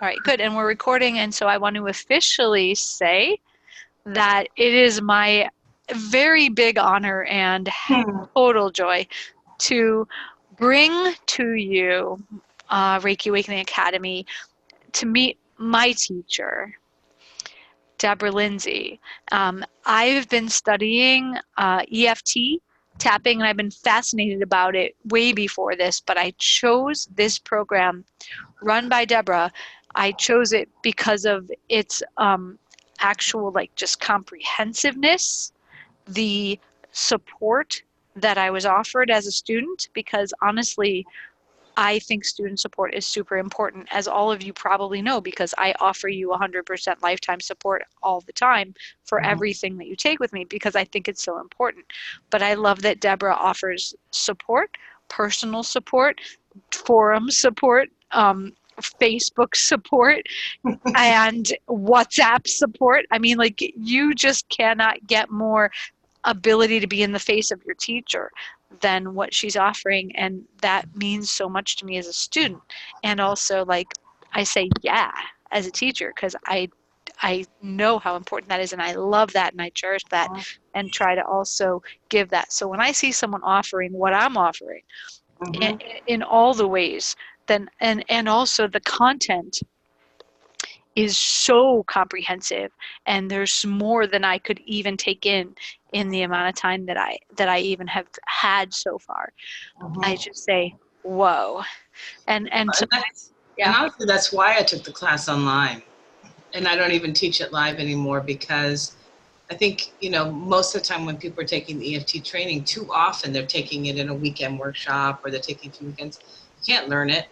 All right, good. And we're recording, and so I want to officially say that it is my very big honor and Hmm. total joy to bring to you Reiki Awakening Academy to meet my teacher, Deborah Lindsey. I've been studying EFT tapping, and I've been fascinated about it way before this, but I chose this program run by Deborah. I chose it because of its actual, like, just comprehensiveness, the support that I was offered as a student, because honestly, I think student support is super important, as all of you probably know, because I offer you 100% lifetime support all the time for Mhm. everything that you take with me, because I think it's so important. But I love that Deborah offers support, personal support, forum support, Facebook support, and WhatsApp support. I mean, like, you just cannot get more ability to be in the face of your teacher than what she's offering, and that means so much to me as a student. And also, like, I say yeah as a teacher, because I know how important that is, and I love that, and I cherish that, and try to also give that. So when I see someone offering what I'm offering in, Mhm. in all the ways, then and also the content is so comprehensive, and there's more than I could even take in the amount of time that I even have had so far. I Mhm. just say, whoa. And so, And yeah. honestly, that's why I took the class online, and I don't even teach it live anymore because I think, most of the time when people are taking the EFT training, too often they're taking it in a weekend workshop or they're taking 2 weekends. You can't learn it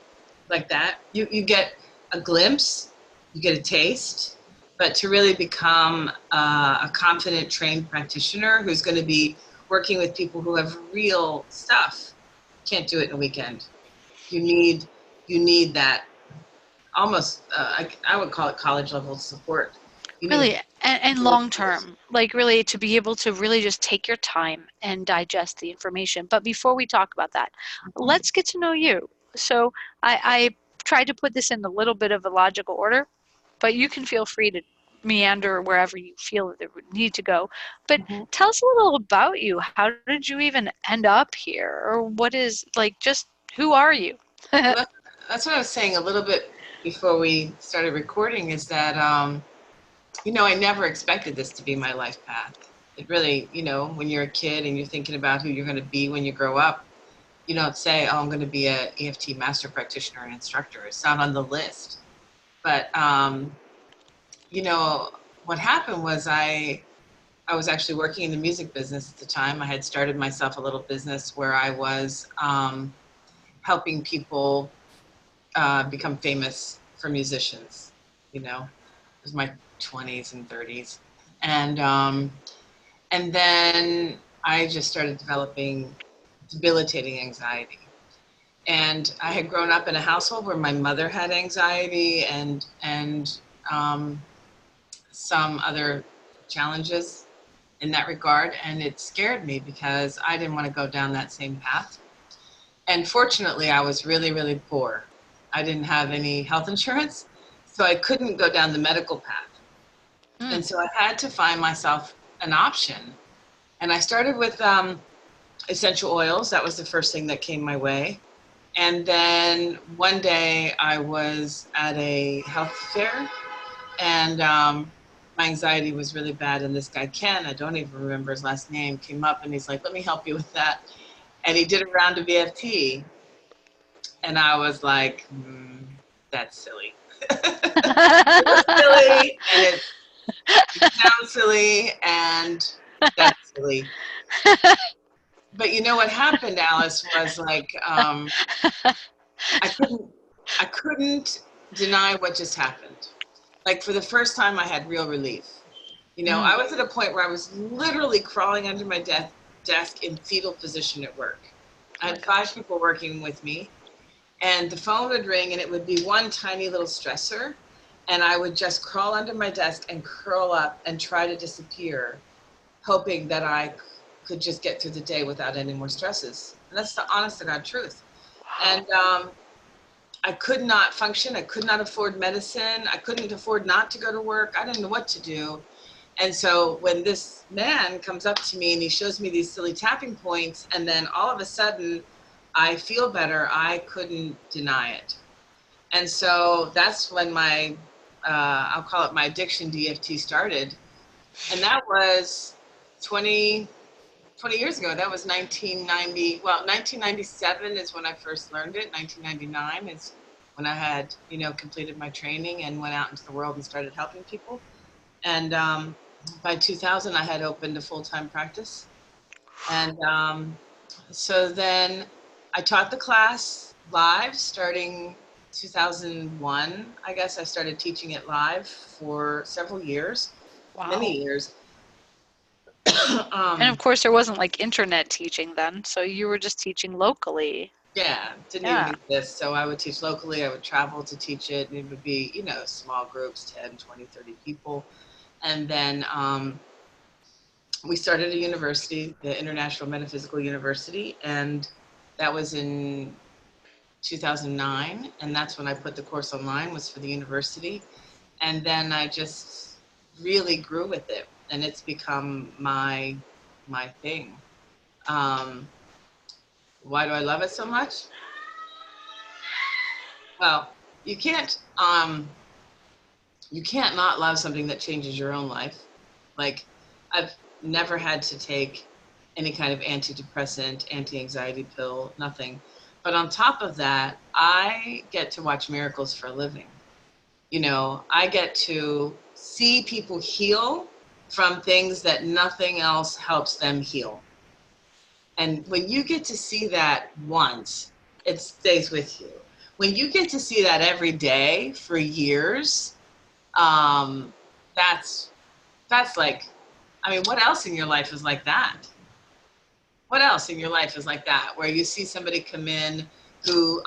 like that. You get a glimpse, you get a taste, but to really become a confident, trained practitioner who's going to be working with people who have real stuff, can't do it in a weekend. You need you need that almost I would call it college level support. You need a Really, and long term, like, really to be able to really just take your time and digest the information. But before we talk about that, let's get to know you. So I tried to put this in a little bit of a logical order, but you can feel free to meander wherever you feel that would need to go. But Mhm. tell us a little about you. How did you even end up here? Or what is, like, just who are you? Well, that's what I was saying a little bit before we started recording is that, I never expected this to be my life path. It really, when you're a kid and you're thinking about who you're going to be when you grow up, you don't say, oh, I'm going to be a EFT master practitioner and instructor. It's not on the list. But, you know, what happened was I was actually working in the music business at the time. I had started myself a little business where I was helping people become famous for musicians. It was my 20s and 30s, and then I just started developing debilitating anxiety. And I had grown up in a household where my mother had anxiety and um, some other challenges in that regard, and it scared me because I didn't want to go down that same path. And fortunately, I was really, really poor. I didn't have any health insurance, so I couldn't go down the medical path. Mm, And so I had to find myself an option. And I started with essential oils. That was the first thing that came my way. And then one day I was at a health fair, and my anxiety was really bad. And this guy, Ken, I don't even remember his last name, came up and he's like, let me help you with that. And he did a round of EFT. And I was like, that's silly. It's silly, and it sounds silly, and that's silly. But you know what happened, Alice, was like I couldn't I couldn't deny what just happened. Like for the first time, I had real relief. mm, I was at a point where I was literally crawling under my desk in fetal position at work. I oh my had five gosh. people working with me, and the phone would ring and it would be one tiny little stressor, and I would just crawl under my desk and curl up and try to disappear, hoping that I could just get through the day without any more stresses. And that's the honest to God truth. Wow. And I could not function. I could not afford medicine. I couldn't afford not to go to work. I didn't know what to do. And so when this man comes up to me and he shows me these silly tapping points, and then all of a sudden I feel better, I couldn't deny it. And so that's when my, I'll call it my addiction to EFT started. And that was 20 years ago. That was 1990. Well, 1997 is when I first learned it. 1999 is when I had, completed my training and went out into the world and started helping people. And by 2000, I had opened a full-time practice. And so then I taught the class live starting 2001. I guess I started teaching it live for several years, many Wow. years. And of course, there wasn't like internet teaching then, so you were just teaching locally. Yeah, didn't even Yeah. exist. So I would teach locally. I would travel to teach it. And it would be, small groups, 10, 20, 30 people. And then we started a university, the International Metaphysical University, and that was in 2009. And that's when I put the course online, was for the university. And then I just really grew with it. And it's become my thing. Um, why do I love it so much? Well, you can't you can't not love something that changes your own life. Like, I've never had to take any kind of antidepressant, anti-anxiety pill, nothing. But on top of that, I get to watch miracles for a living. I get to see people heal from things that nothing else helps them heal. And when you get to see that once, it stays with you. When you get to see that every day for years, um, that's like, I mean, what else in your life is like that? What else in your life is like that, where you see somebody come in who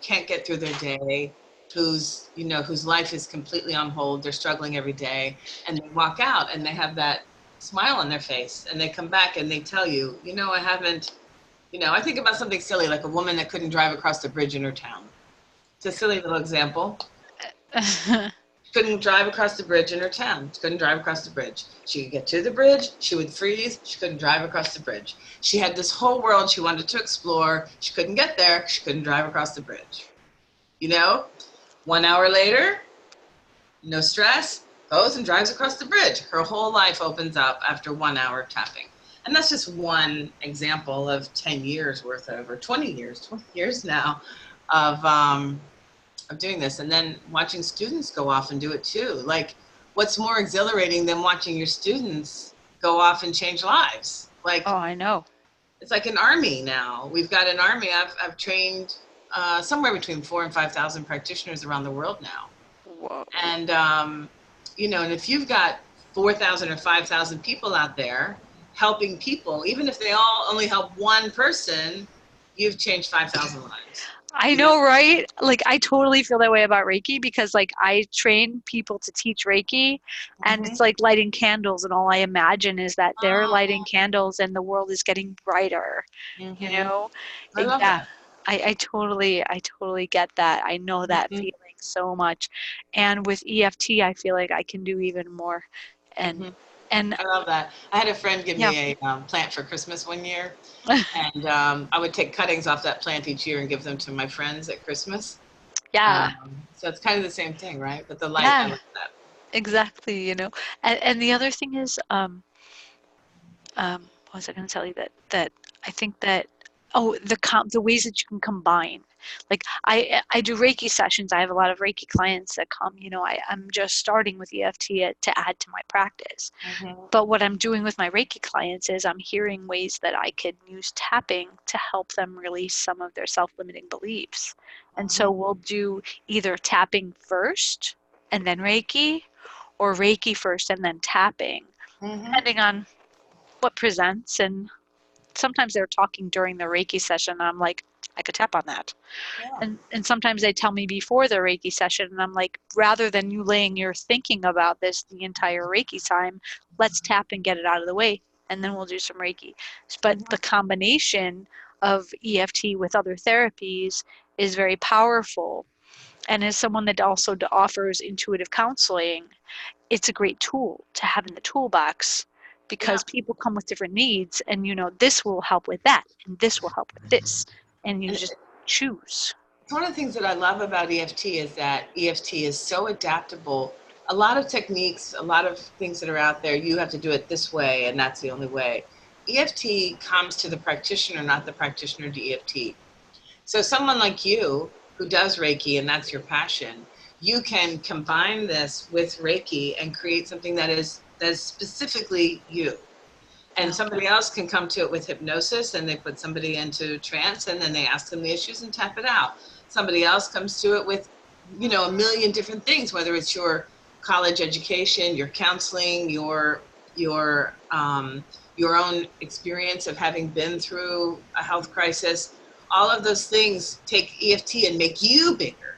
can't get through their day, whose life is completely on hold, they're struggling every day, and they walk out and they have that smile on their face, and they come back and they tell you, I haven't, I think about something silly, like a woman that couldn't drive across the bridge in her town. It's a silly little example. Couldn't drive across the bridge in her town. She couldn't drive across the bridge. She could get to the bridge. She would freeze. She couldn't drive across the bridge. She had this whole world she wanted to explore. She couldn't get there. She couldn't drive across the bridge. 1 hour later, no stress, goes and drives across the bridge. Her whole life opens up after 1 hour tapping. And that's just one example of 10 years worth of, or 20 years now of doing this. And then watching students go off and do it too. Like, what's more exhilarating than watching your students go off and change lives? Like, Oh, I know. it's like an army now. We've got an army. I've trained somewhere between 4,000 and 5,000 practitioners around the world now. Whoa. And, and if you've got 4,000 or 5,000 people out there helping people, even if they all only help one person, you've changed 5,000 lives. I know, right? Like, I totally feel that way about Reiki because, like, I train people to teach Reiki, and Mm-hmm. it's like lighting candles, and all I imagine is that they're lighting Oh, candles and the world is getting brighter, you mm-hmm. know? I love Yeah, that. I totally get that. I know that Mm-hmm. feeling so much. And with EFT, I feel like I can do even more. And, Mm-hmm. and I love that. I had a friend give yeah. me a plant for Christmas one year, and I would take cuttings off that plant each year and give them to my friends at Christmas. Yeah, So it's kind of the same thing, right? But the light, I yeah, love that. exactly. And the other thing is, what was I going to tell you that I think that the ways that you can combine, like I do Reiki sessions. I have a lot of Reiki clients that come. I'm just starting with EFT to add to my practice. Mm-hmm. But what I'm doing with my Reiki clients is I'm hearing ways that I could use tapping to help them release some of their self-limiting beliefs. And so Mm-hmm. we'll do either tapping first and then Reiki, or Reiki first and then tapping, Mm-hmm. depending on what presents. And sometimes they're talking during the Reiki session, and I'm like, I could tap on that. Yeah. And sometimes they tell me before the Reiki session, and I'm like, rather than you laying your thinking about this the entire Reiki time, let's tap and get it out of the way, and then we'll do some Reiki. But Mm-hmm. the combination of EFT with other therapies is very powerful. And as someone that also offers intuitive counseling, it's a great tool to have in the toolbox, Yeah. because people come with different needs, and this will help with that, and this will help with this, and you And just choose. one of the things that I love about EFT is that EFT is so adaptable. A lot of techniques, a lot of things that are out there, you have to do it this way and that's the only way. EFT comes to the practitioner, not the practitioner to EFT. So someone like you who does Reiki and that's your passion, you can combine this with Reiki and create something that is specifically you. And somebody else can come to it with hypnosis, and they put somebody into trance, and then they ask them the issues and tap it out. Somebody else comes to it with, a million different things, whether it's your college education, your counseling, your own experience of having been through a health crisis. All of those things take EFT and make you bigger.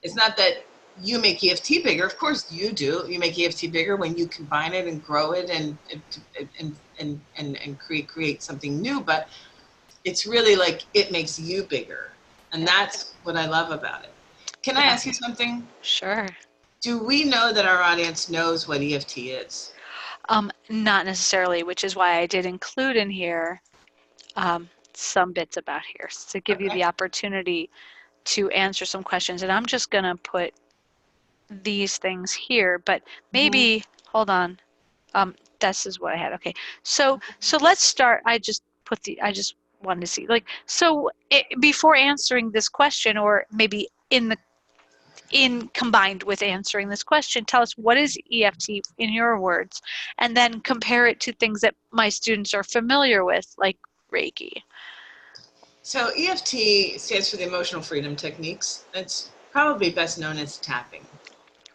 It's not that you make EFT bigger. Of course you do. You make EFT bigger when you combine it and grow it and create something new. But it's really like it makes you bigger. And that's what I love about it. Can I ask you something? Sure. Do we know that our audience knows what EFT is? Not necessarily, which is why I did include in here some bits about here to give you Okay. the opportunity to answer some questions. And I'm just going to put these things here, but maybe, hold on. This is what I had. Okay. So let's start. I just wanted to see, before answering this question, or maybe in combined with answering this question, tell us, what is EFT in your words, and then compare it to things that my students are familiar with, like Reiki. So EFT stands for the Emotional Freedom Techniques. It's probably best known as tapping.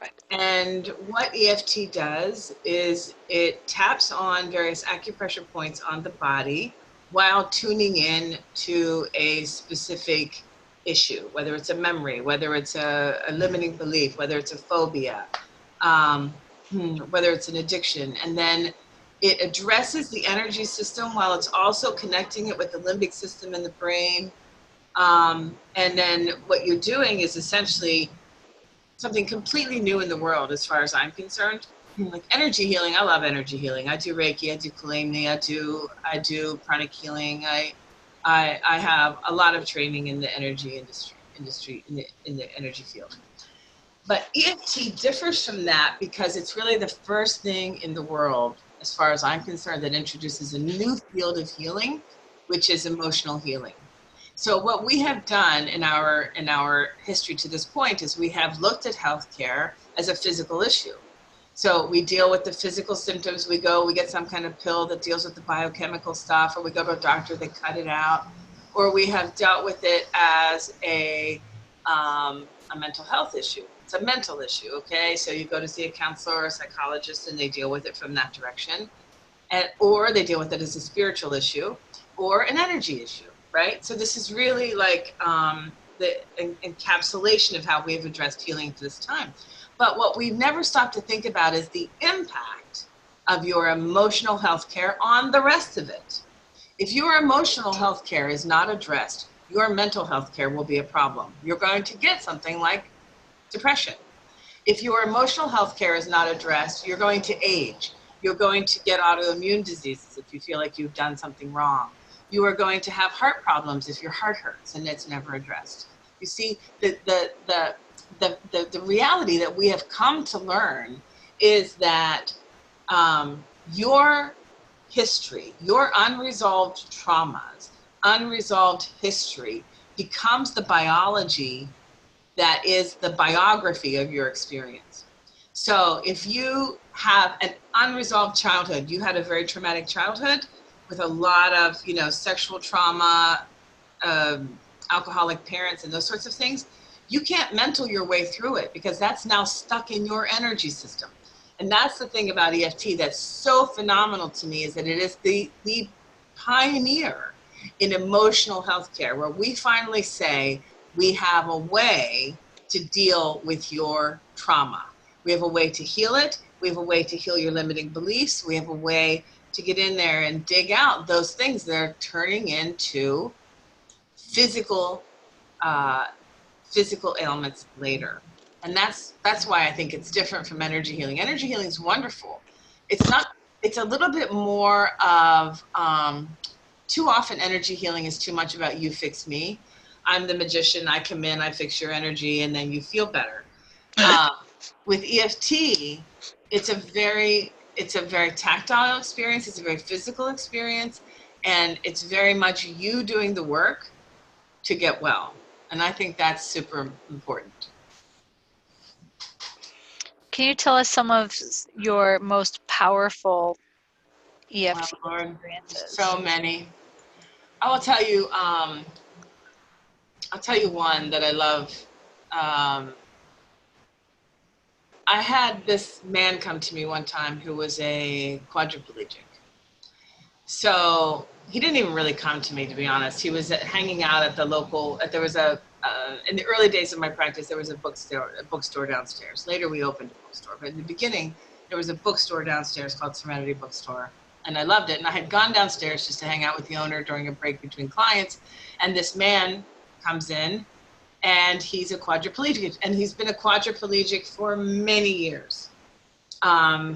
Right. And what EFT does is it taps on various acupressure points on the body while tuning in to a specific issue, whether it's a memory, whether it's a limiting belief, whether it's a phobia, whether it's an addiction. And then it addresses the energy system while it's also connecting it with the limbic system in the brain. And then what you're doing is essentially something completely new in the world as far as I'm concerned. Like energy healing, I love energy healing. I do Reiki, I do Kalemi, I do pranic healing. I have a lot of training in the energy industry in the energy field. But EFT differs from that because it's really the first thing in the world, as far as I'm concerned, that introduces a new field of healing, which is emotional healing. So what we have done in our history to this point is we have looked at healthcare as a physical issue. So we deal with the physical symptoms. We get some kind of pill that deals with the biochemical stuff, or we go to a doctor, they cut it out, or we have dealt with it as a mental health issue. It's a mental issue, okay? So you go to see a counselor or a psychologist, and they deal with it from that direction, or they deal with it as a spiritual issue or an energy issue. Right? So this is really like the encapsulation of how we've addressed healing to this time. But what we've never stopped to think about is the impact of your emotional health care on the rest of it. If your emotional health care is not addressed, your mental health care will be a problem. You're going to get something like depression. If your emotional health care is not addressed, you're going to age. You're going to get autoimmune diseases if you feel like you've done something wrong. You are going to have heart problems if your heart hurts and it's never addressed. You see, the reality that we have come to learn is that your history, your unresolved traumas, unresolved history becomes the biology that is the biography of your experience. So if you have an unresolved childhood, you had a very traumatic childhood with a lot of, sexual trauma, alcoholic parents, and those sorts of things, you can't mental your way through it because that's now stuck in your energy system. And that's the thing about EFT that's so phenomenal to me, is that it is the pioneer in emotional health care, where we finally say we have a way to deal with your trauma. We have a way to heal it. We have a way to heal your limiting beliefs. We have a way to get in there and dig out those things that are turning into physical physical ailments later. And that's why I think it's different from energy healing. Energy healing is wonderful. It's not, it's a little bit more of, too often energy healing is too much about you fix me. I'm the magician, I come in, I fix your energy, and then you feel better. With EFT, it's a very tactile experience, it's a very physical experience, and it's very much you doing the work to get well. And I think that's super important. Can you tell us some of your most powerful Oh, EFT Lord, experiences? so many. I will tell you, I'll tell you one that I love. I had this man come to me one time who was a quadriplegic. So he didn't even really come to me, to be honest. He was hanging out at the local, there was in the early days of my practice, there was a bookstore downstairs. Later we opened a bookstore, but in the beginning, there was a bookstore downstairs called Serenity Bookstore. And I loved it. And I had gone downstairs just to hang out with the owner during a break between clients. And this man comes in, and he's a quadriplegic, and he's been a quadriplegic for many years.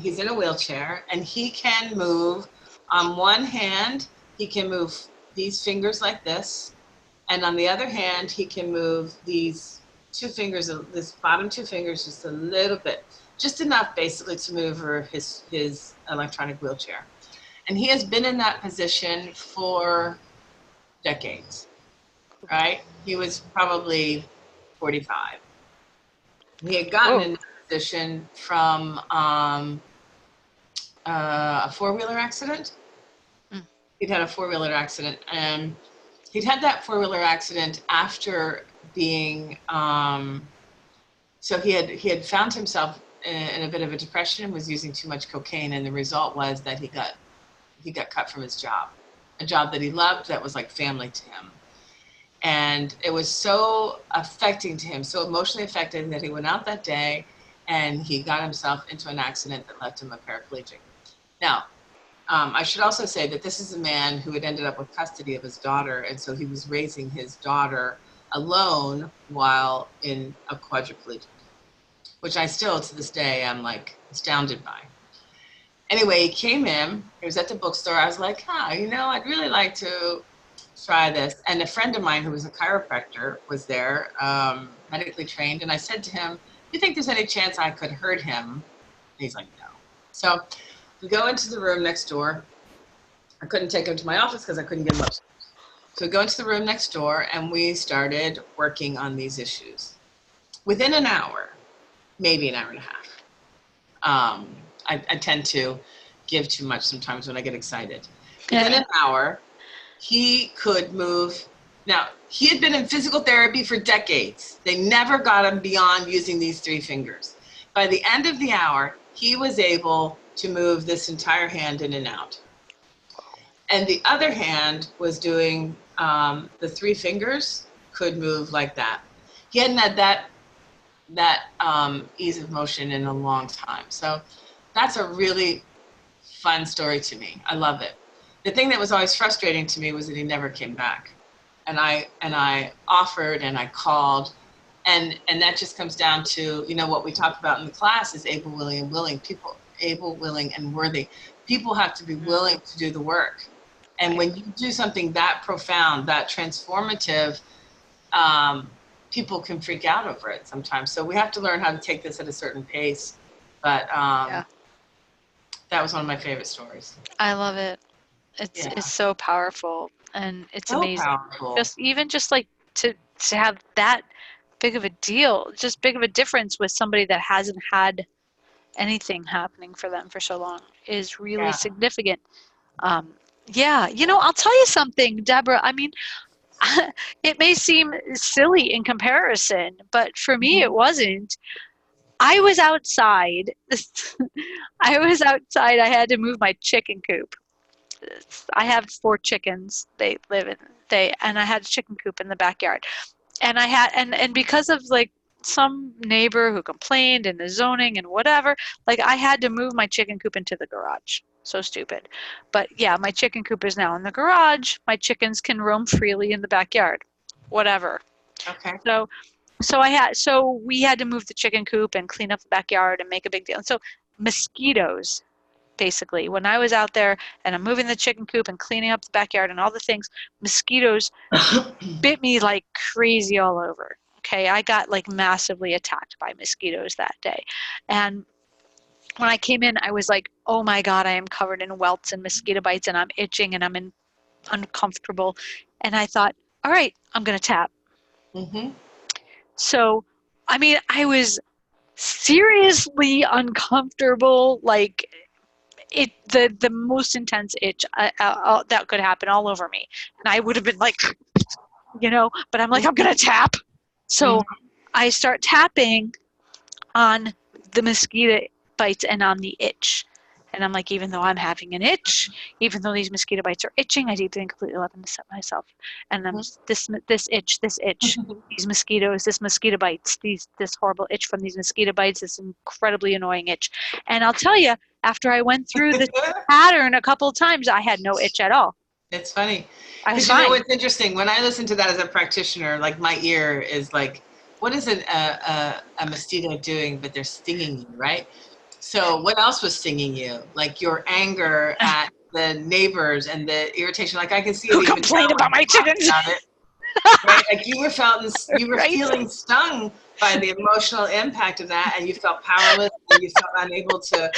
He's in a wheelchair, and he can move. On one hand, he can move these fingers like this, and on the other hand, he can move these two fingers, this bottom two fingers, just a little bit, just enough basically to move his electronic wheelchair. And he has been in that position for decades, right? He was probably 45. He had gotten in that position from a four-wheeler accident. He'd had a four-wheeler accident, and he'd had that four-wheeler accident after being, so he had found himself in a bit of a depression and was using too much cocaine, and the result was that he got cut from his job, a job that he loved, that was like family to him. And it was so affecting to him, so emotionally affecting, that he went out that day and he got himself into an accident that left him a paraplegic. Now, I should also say that this is a man who had ended up with custody of his daughter, and so he was raising his daughter alone while in a quadriplegic, which I still, to this day, I'm like astounded by. Anyway, he came in, he was at the bookstore. I was like, I'd really like to try this. And a friend of mine who was a chiropractor was there, medically trained. And I said to him, do you think there's any chance I could hurt him? And he's like, no. So we go into the room next door. I couldn't take him to my office because I couldn't get him upstairs. So we go into the room next door, and we started working on these issues. Within an hour, maybe an hour and a half, I tend to give too much sometimes when I get excited. Within an hour, he could move. Now, he had been in physical therapy for decades. They never got him beyond using these three fingers. By the end of the hour, he was able to move this entire hand in and out. And the other hand was doing, the three fingers could move like that. He hadn't had that ease of motion in a long time. So that's a really fun story to me. I love it. The thing that was always frustrating to me was that he never came back. And I offered and I called, and that just comes down to, what we talk about in the class is able, willing, and willing. People, able, willing, and worthy. People have to be willing to do the work. And when you do something that profound, that transformative, people can freak out over it sometimes. So we have to learn how to take this at a certain pace. But that was one of my favorite stories. I love it. It's so powerful, and it's So amazing. powerful. Just like to have that big of a deal, just big of a difference with somebody that hasn't had anything happening for them for so long is really significant. I'll tell you something, Deborah. I mean, it may seem silly in comparison, but for me it wasn't. I was outside. I was outside. I had to move my chicken coop. I have four chickens. And I had a chicken coop in the backyard. And I had and because of like some neighbor who complained and the zoning and whatever, like I had to move my chicken coop into the garage. So stupid. But yeah, my chicken coop is now in the garage. My chickens can roam freely in the backyard. Whatever. Okay. So we had to move the chicken coop and clean up the backyard and make a big deal. And so mosquitoes, basically, when I was out there and I'm moving the chicken coop and cleaning up the backyard and all the things, mosquitoes bit me like crazy all over. Okay, I got like massively attacked by mosquitoes that day. And when I came in, I was like, oh my God, I am covered in welts and mosquito bites and I'm itching and uncomfortable. And I thought, all right, I'm going to tap. Mm-hmm. So, I mean, I was seriously uncomfortable, like the most intense itch that could happen all over me. And I would have been like, but I'm like, I'm going to tap. So Mm-hmm. I start tapping on the mosquito bites and on the itch. And I'm like, even though I'm having an itch, even though these mosquito bites are itching, I deeply and completely love and accept myself. And I'm this itch, these mosquitoes, this mosquito bites, this horrible itch from these mosquito bites, this incredibly annoying itch. And I'll tell you, after I went through the pattern a couple of times, I had no itch at all. It's funny I was because you know fine. what's interesting. When I listen to that as a practitioner, like my ear is like, what is a mosquito doing? But they're stinging you, right? So what else was stinging you? Like your anger at the neighbors and the irritation. Like I can see it Who even complained now when about my you talk chickens? about it, right? Like you were Right? feeling stung by the emotional impact of that, and you felt powerless and you felt unable to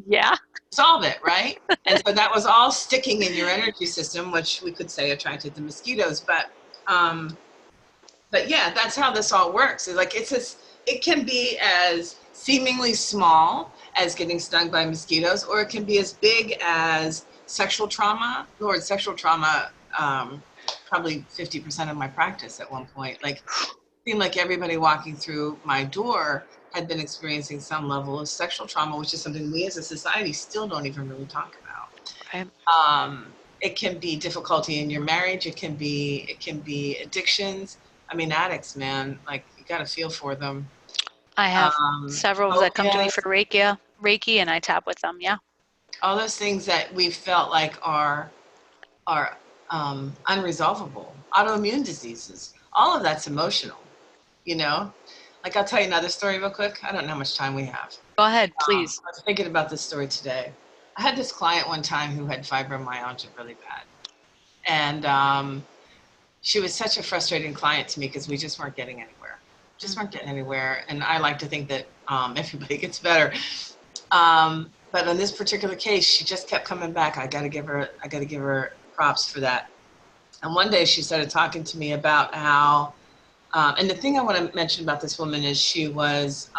Yeah. solve it, right? And so that was all sticking in your energy system, which we could say attracted the mosquitoes. But yeah, that's how this all works. It's like it can be as seemingly small as getting stung by mosquitoes, or it can be as big as sexual trauma. Lord, sexual trauma, probably 50% of my practice at one point. Like, it seemed like everybody walking through my door had been experiencing some level of sexual trauma, which is something we as a society still don't even really talk about. Right. It can be difficulty in your marriage. It can be addictions. I mean, addicts, man, like you got to feel for them. I have several that come to me for Focus, Reiki, and I tap with them. Yeah. all those things that we felt like are unresolvable. Autoimmune diseases, all of that's emotional. You know, like I'll tell you another story real quick. I don't know how much time we have. Go ahead, please. I was thinking about this story today. I had this client one time who had fibromyalgia really bad, and she was such a frustrating client to me because we just weren't getting anywhere. Just weren't getting anywhere. And I like to think that everybody gets better. But on this particular case, she just kept coming back. I got to give her props for that. And one day she started talking to me about how, and the thing I want to mention about this woman is she was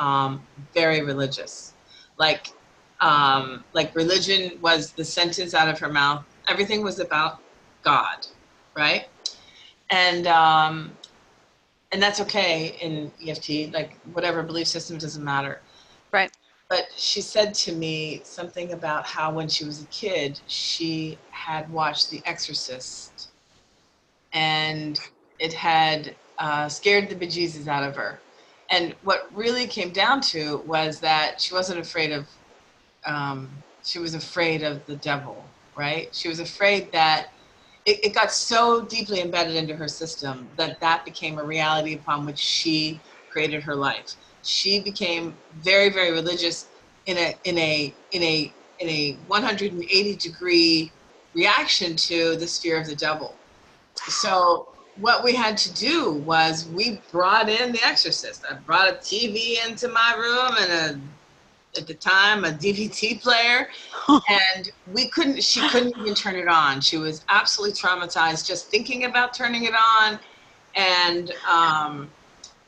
very religious. Like religion was the sentence out of her mouth. Everything was about God, right? And that's okay in EFT. Like whatever belief system, doesn't matter. Right. But she said to me something about how when she was a kid, she had watched The Exorcist, and it had scared the bejesus out of her. And what really came down to was that she wasn't afraid of. She was afraid of the devil, right? She was afraid that it got so deeply embedded into her system that that became a reality upon which she created her life. She became very, very religious in a 180-degree reaction to this fear of the devil. So what we had to do was we brought in The Exorcist. I brought a TV into my room and at the time a DVD player, and she couldn't even turn it on. She was absolutely traumatized just thinking about turning it on. And um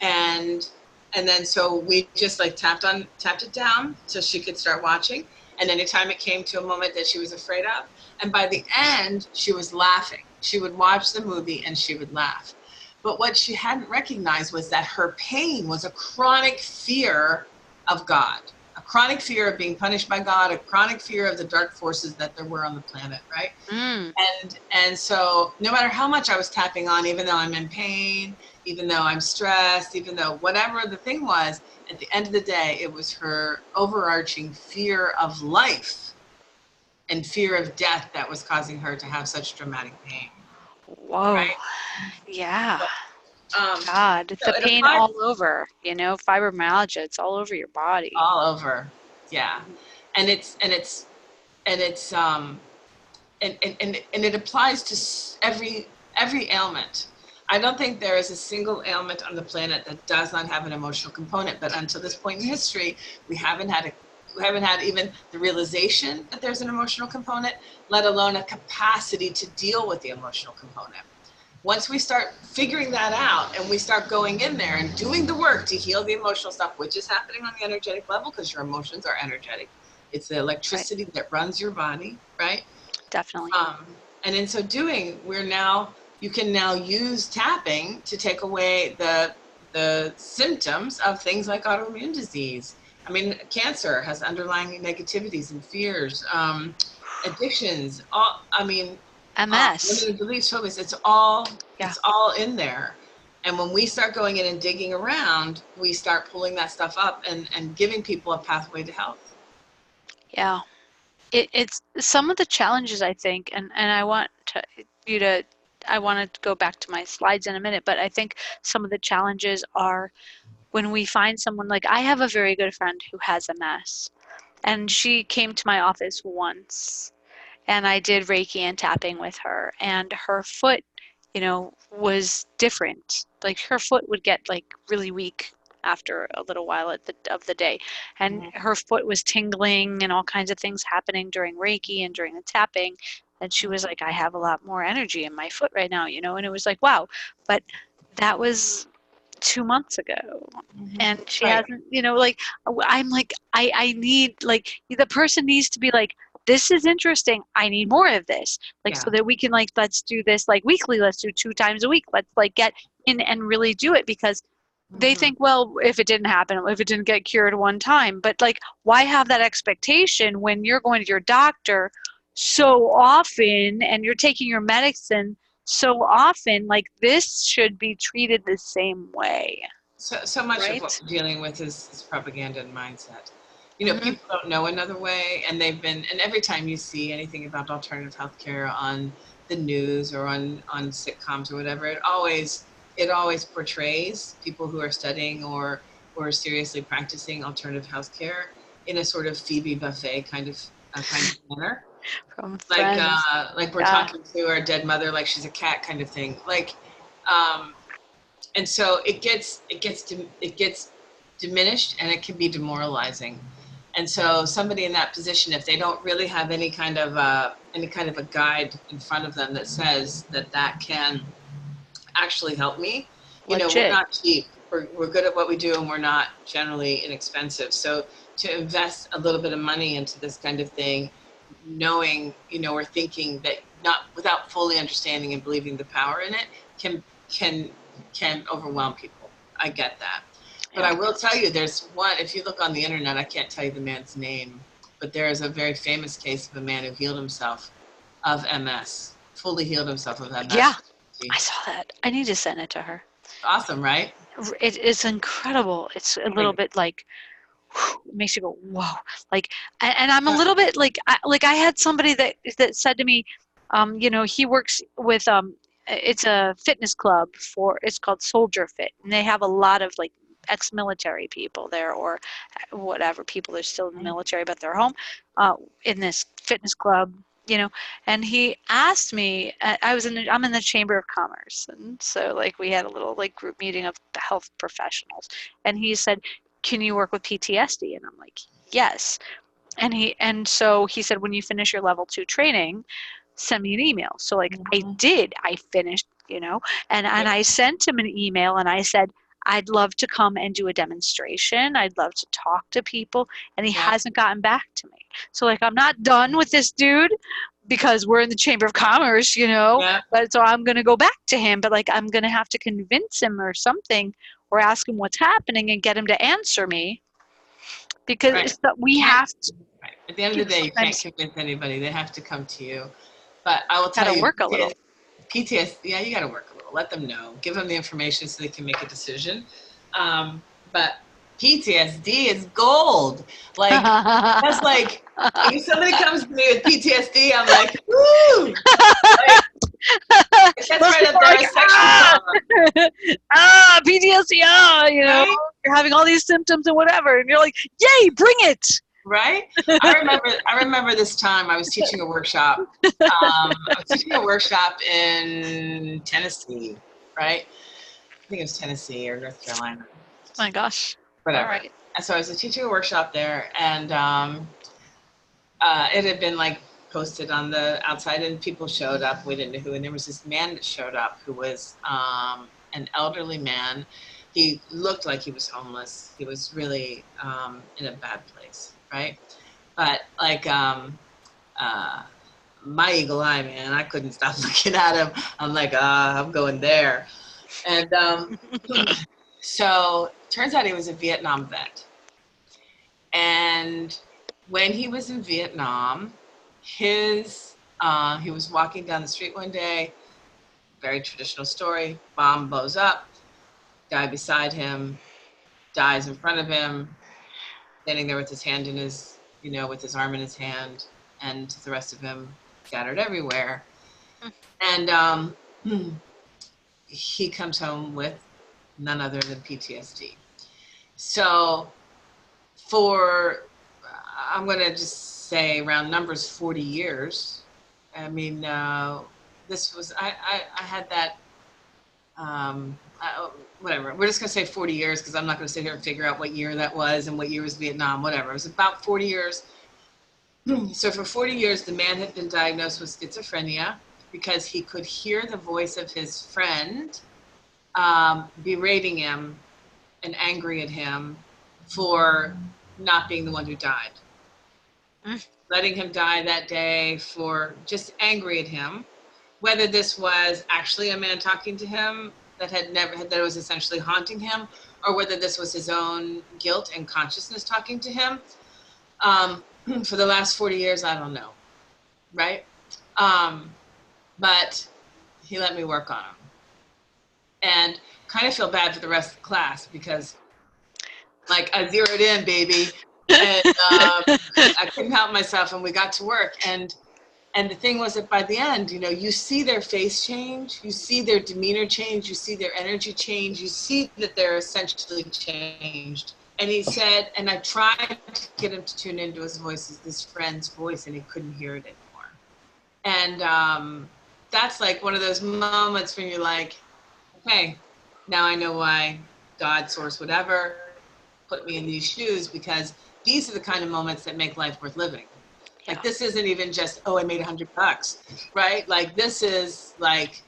and and then so we just like tapped it down so she could start watching. And anytime it came to a moment that she was afraid of, and by the end she was laughing. She would watch the movie and she would laugh. But what she hadn't recognized was that her pain was a chronic fear of God, a chronic fear of being punished by God, a chronic fear of the dark forces that there were on the planet, right? Mm. And so no matter how much I was tapping on, even though I'm in pain, even though I'm stressed, even though whatever the thing was, at the end of the day, it was her overarching fear of life and fear of death that was causing her to have such dramatic pain, Whoa. right? Yeah. God, So the it pain applies all over, fibromyalgia, it's all over your body. all over. Yeah. And it applies to every ailment. I don't think there is a single ailment on the planet that does not have an emotional component. But until this point in history, we haven't had even the realization that there's an emotional component, let alone a capacity to deal with the emotional component. Once we start figuring that out and we start going in there and doing the work to heal the emotional stuff, which is happening on the energetic level because your emotions are energetic. It's the electricity that runs your body, right? Definitely. And in so doing, you can now use tapping to take away the symptoms of things like autoimmune disease. I mean, cancer has underlying negativities and fears, addictions. MS. Limited beliefs, phobias. It's all in there. And when we start going in and digging around, we start pulling that stuff up and giving people a pathway to health. Yeah. It's some of the challenges, I think, and I want I want to go back to my slides in a minute, but I think some of the challenges are when we find someone, like I have a very good friend who has MS, and she came to my office once, and I did Reiki and tapping with her, and her foot, was different. Like her foot would get like really weak after a little while of the day, and her foot was tingling and all kinds of things happening during Reiki and during the tapping, and she was like, I have a lot more energy in my foot right now, and it was like, wow. But that was 2 months ago, and she Right. hasn't, like, I'm like, I need, like, the person needs to be like, this is interesting, I need more of this, like, so Yeah. that we can, like, let's do this like weekly, let's do 2 times a week, let's like get in and really do it, because they think, well, if it didn't happen, if it didn't get cured one time, but like, why have that expectation when you're going to your doctor so often and you're taking your medicine so often? Like, this should be treated the same way. So much of what Right? we're dealing with is propaganda and mindset. Mm-hmm. People don't know another way, and every time you see anything about alternative healthcare on the news or on sitcoms or whatever, it always portrays people who are studying or seriously practicing alternative healthcare in a sort of Phoebe Buffet kind of manner. From Like friends. like we're Yeah. talking to our dead mother like she's a cat kind of thing. Um, and so it gets diminished, and it can be demoralizing. And so somebody in that position, if they don't really have any kind of a guide in front of them that says that can actually help me, we're Legit. not cheap. We're good at what we do, and we're not generally inexpensive. So to invest a little bit of money into this kind of thing, knowing, or thinking that, not without fully understanding and believing the power in it, can can overwhelm people. I get that. But Yeah. I will tell you, there's one, if you look on the internet, I can't tell you the man's name, but there is a very famous case of a man who healed himself of MS, fully healed himself of Yeah. MS. I saw that. I need to send it to her. Awesome, right? It is incredible. It's a little Right. bit like, it makes you go, whoa. Like, and I'm a little bit like, I had somebody that said to me, he works with, it's a fitness club it's called Soldier Fit, and they have a lot of like ex-military people there, or whatever, people that are still in the military but they're home, in this fitness club, and he asked me, I'm in the Chamber of Commerce, and so like we had a little like group meeting of health professionals, and he said, can you work with PTSD? And I'm like, yes. And so he said, when you finish your level 2 training, send me an email. So like I did, I finished, and I sent him an email and I said, I'd love to come and do a demonstration. I'd love to talk to people. And he Yeah. hasn't gotten back to me. So like, I'm not done with this dude because we're in the Chamber of Commerce, Yeah. but so I'm going to go back to him, but like, I'm going to have to convince him or something, or ask him what's happening and get him to answer me, because Right. it's that we Can't. have to, Right. At the end of the day, you can't sometimes convince anybody. They have to come to you. But I will got tell to you, work a little. yeah, you got to work a little. Let them know. Give them the information so they can make a decision. But PTSD is gold. Like, that's like, if somebody comes to me with PTSD, I'm like, woo! Like, It gets Most right people up are there like, as section trauma, PTSD, right? you're having all these symptoms and whatever, and you're like, yay, bring it. Right? I remember this time I was teaching a workshop. I was teaching a workshop in Tennessee, right? I think it was Tennessee or North Carolina. Oh my gosh. Whatever. All right. And so I was teaching a workshop there, and it had been like posted on the outside, and people showed up. We didn't know who, and there was this man that showed up who was an elderly man. He looked like he was homeless. He was really in a bad place, right? But like my eagle eye, man, I couldn't stop looking at him. I'm like, I'm going there. And so turns out he was a Vietnam vet. And when he was in Vietnam, he was walking down the street one day, very traditional story, bomb blows up, guy beside him dies in front of him, standing there with his hand in his, with his arm in his hand, and the rest of him scattered everywhere. And he comes home with none other than PTSD. So I'm going to just say round numbers, 40 years. I mean, this was, I had that, whatever. We're just going to say 40 years because I'm not going to sit here and figure out what year that was and what year was Vietnam, whatever. It was about 40 years. So for 40 years, the man had been diagnosed with schizophrenia because he could hear the voice of his friend berating him and angry at him for not being the one who died. Letting him die that day, for just angry at him, whether this was actually a man talking to him that was essentially haunting him, or whether this was his own guilt and consciousness talking to him. For the last 40 years, I don't know, right? But he let me work on him. And kind of feel bad for the rest of the class because, like, I zeroed in, baby, and I couldn't help myself, and we got to work. And the thing was that by the end, you see their face change, you see their demeanor change, you see their energy change, you see that they're essentially changed. And he said, and I tried to get him to tune into his voice, this friend's voice, and he couldn't hear it anymore. And that's like one of those moments when you're like, okay, now I know why God, source, whatever, put me in these shoes, because these are the kind of moments that make life worth living. Like, this isn't even just, I made $100, right? Like, this is like,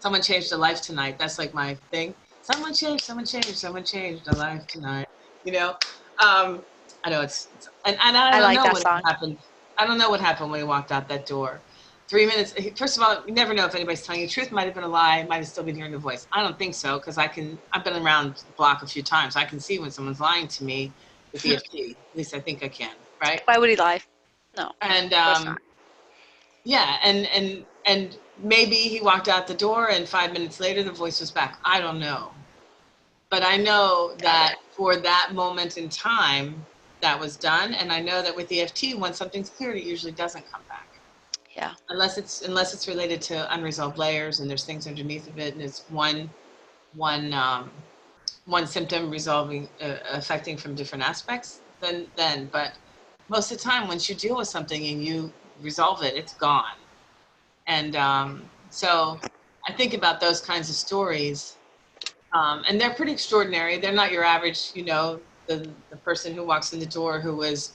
someone changed a life tonight. That's like my thing. Someone changed a life tonight. I know and I don't know what happened. I don't know what happened when he walked out that door. 3 minutes. First of all, you never know if anybody's telling you the truth. Might have been a lie. Might have still been hearing the voice. I don't think so, because I've been around the block a few times. I can see when someone's lying to me with EFT. At least I think I can, right? Why would he lie? No. And of course not. yeah, and maybe he walked out the door and 5 minutes later the voice was back. I don't know. But I know that for that moment in time, that was done. And I know that with EFT, when something's cleared, it usually doesn't come back. Yeah. Unless it's related to unresolved layers and there's things underneath of it, and it's one symptom affecting from different aspects, then. But most of the time, once you deal with something and you resolve it, it's gone. And so I think about those kinds of stories, and they're pretty extraordinary. They're not your average, the person who walks in the door who was,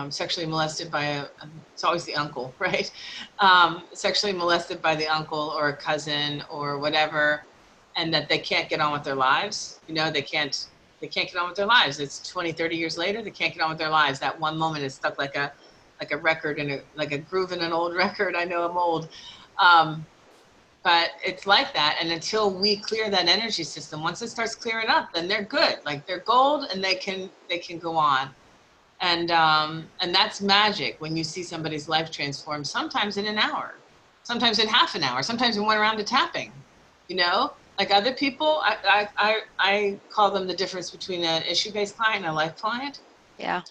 sexually molested by it's always the uncle, right? Sexually molested by the uncle or a cousin or whatever, and that they can't get on with their lives. They can't get on with their lives. It's 20, 30 years later, they can't get on with their lives. That one moment is stuck like a record and like a groove in an old record. I know I'm old. But it's like that. And until we clear that energy system, once it starts clearing up, then they're good. Like, they're gold and they can go on. And that's magic when you see somebody's life transform, sometimes in an hour, sometimes in half an hour, sometimes in one round of tapping, like other people. I call them the difference between an issue-based client and a life client. Yeah.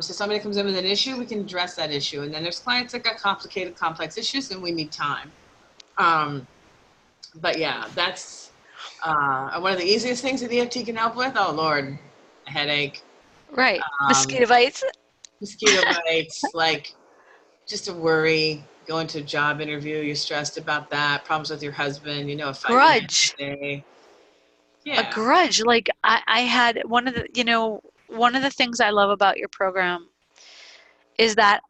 So somebody comes in with an issue, we can address that issue. And then there's clients that got complicated, complex issues, and we need time. But yeah, that's one of the easiest things that EFT can help with. Oh Lord, a headache, Right. um, Mosquito bites. mosquito bites, like just a worry, going to a job interview, you're stressed about that, problems with your husband, a fight you had Grudge. today. A Yeah. grudge. Like I had one of the things I love about your program is that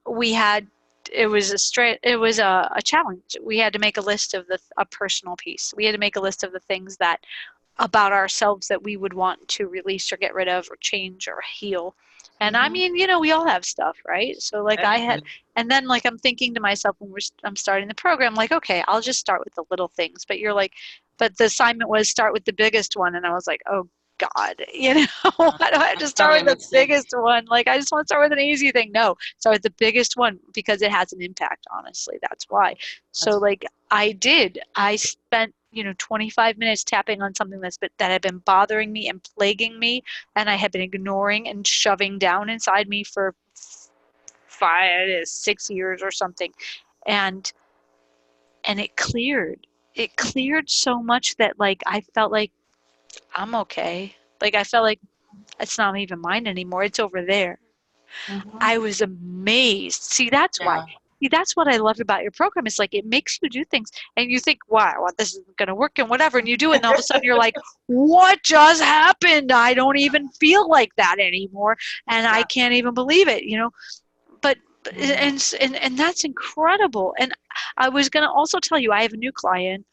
it was a challenge. We had to make a list of a personal piece. We had to make a list of the things that about ourselves that we would want to release or get rid of or change or heal. And I Mm-hmm. mean, we all have stuff, right? So like Everybody. and then like I'm thinking to myself when I'm starting the program, like, okay, I'll just start with the little things. But you're like, but the assignment was start with the biggest one, and I was like, oh God, why do I have to That's start probably with a the mistake. biggest one? Like, I just want to start with an easy thing. No, start with the biggest one because it has an impact, honestly. That's why. So, That's like, I spent, 25 minutes tapping on something that had been bothering me and plaguing me, and I had been ignoring and shoving down inside me for 6 years or something. And, and it cleared. It cleared so much that, like, I felt like I'm okay. Like, I felt like it's not even mine anymore. It's over there. mm-hmm. I was amazed. See, that's why. Yeah. See, that's what I love about your program. It's like it makes you do things and you think, wow, well, this isn't going to work and whatever. And you do it, and all of a sudden you're like, what just happened? I don't even feel like that anymore. And I Yeah. can't even believe it. But, Mm-hmm. and that's incredible. And I was going to also tell you, I have a new client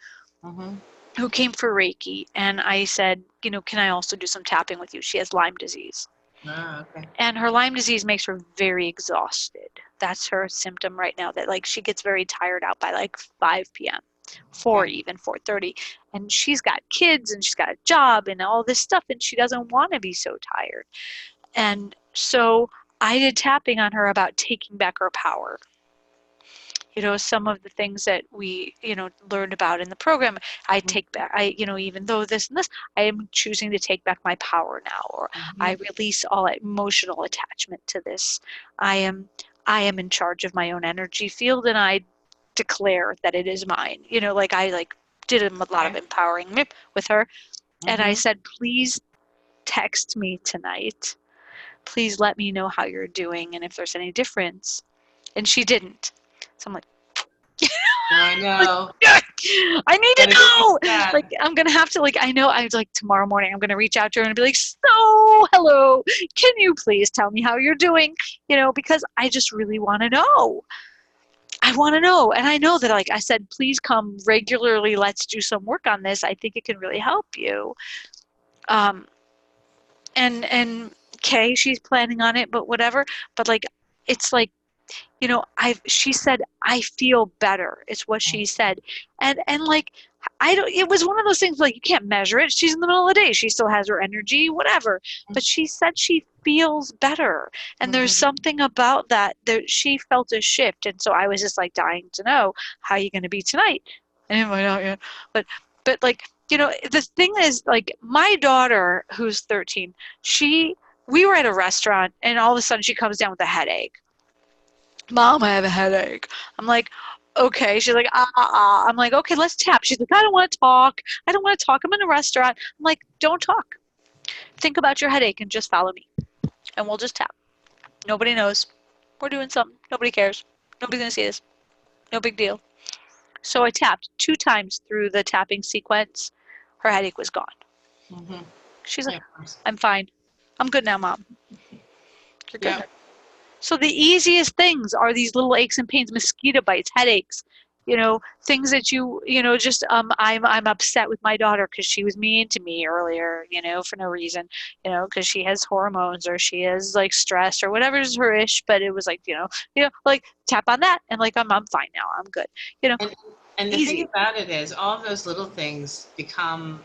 Mm-hmm. who came for Reiki. And I said, can I also do some tapping with you? She has Lyme disease. Ah, okay. And her Lyme disease makes her very exhausted. That's her symptom right now, that like she gets very tired out by like 5 p.m. 4, Okay. even 4:30. And she's got kids and she's got a job and all this stuff, and she doesn't want to be so tired. And so I did tapping on her about taking back her power. Some of the things that we, learned about in the program, I take back. Even though this and this, I am choosing to take back my power now, or Mm-hmm. I release all emotional attachment to this. I am, I am in charge of my own energy field, and I declare that it is mine. Like I did a lot of Okay. empowering with her, and I Mm-hmm. said, please text me tonight. Please let me know how you're doing and if there's any difference. And she didn't. So I'm like, I like, know. I need to But it is know. Like, sad. I'm gonna have to, like, I know. I was like, tomorrow morning I'm gonna reach out to her and be like, so hello, can you please tell me how you're doing? Because I just really want to know. I want to know, and I know that, like I said, please come regularly. Let's do some work on this. I think it can really help you. Um, and Kay, she's planning on it, but whatever. But like, it's like, she said I feel better. It's what she said. And like, I don't, it was one of those things, like, you can't measure it. She's in the middle of the day, she still has her energy, whatever. But she said she feels better, and there's Mm-hmm. something about that she felt a shift. And so I was just like dying to know, how are you going to be tonight? I didn't find out yet. But like, the thing is, like, my daughter, who's 13, we were at a restaurant, and all of a sudden she comes down with a headache. Mom, I have a headache. I'm like, okay. She's like, I'm like, okay, let's tap. She's like, I don't want to talk. I don't want to talk. I'm in a restaurant. I'm like, don't talk. Think about your headache and just follow me. And we'll just tap. Nobody knows. We're doing something. Nobody cares. Nobody's going to see this. No big deal. So I tapped 2 times through the tapping sequence. Her headache was gone. Mm-hmm. She's Yeah, like, of course. I'm fine. I'm good now, Mom. You're good. Yeah. So the easiest things are these little aches and pains, mosquito bites, headaches, things that just I'm upset with my daughter because she was mean to me earlier, for no reason, because she has hormones or she has like stress or whatever's her ish, but it was like, like tap on that and like I'm fine now, I'm good, And and the thing easy. about it is, all of those little things become.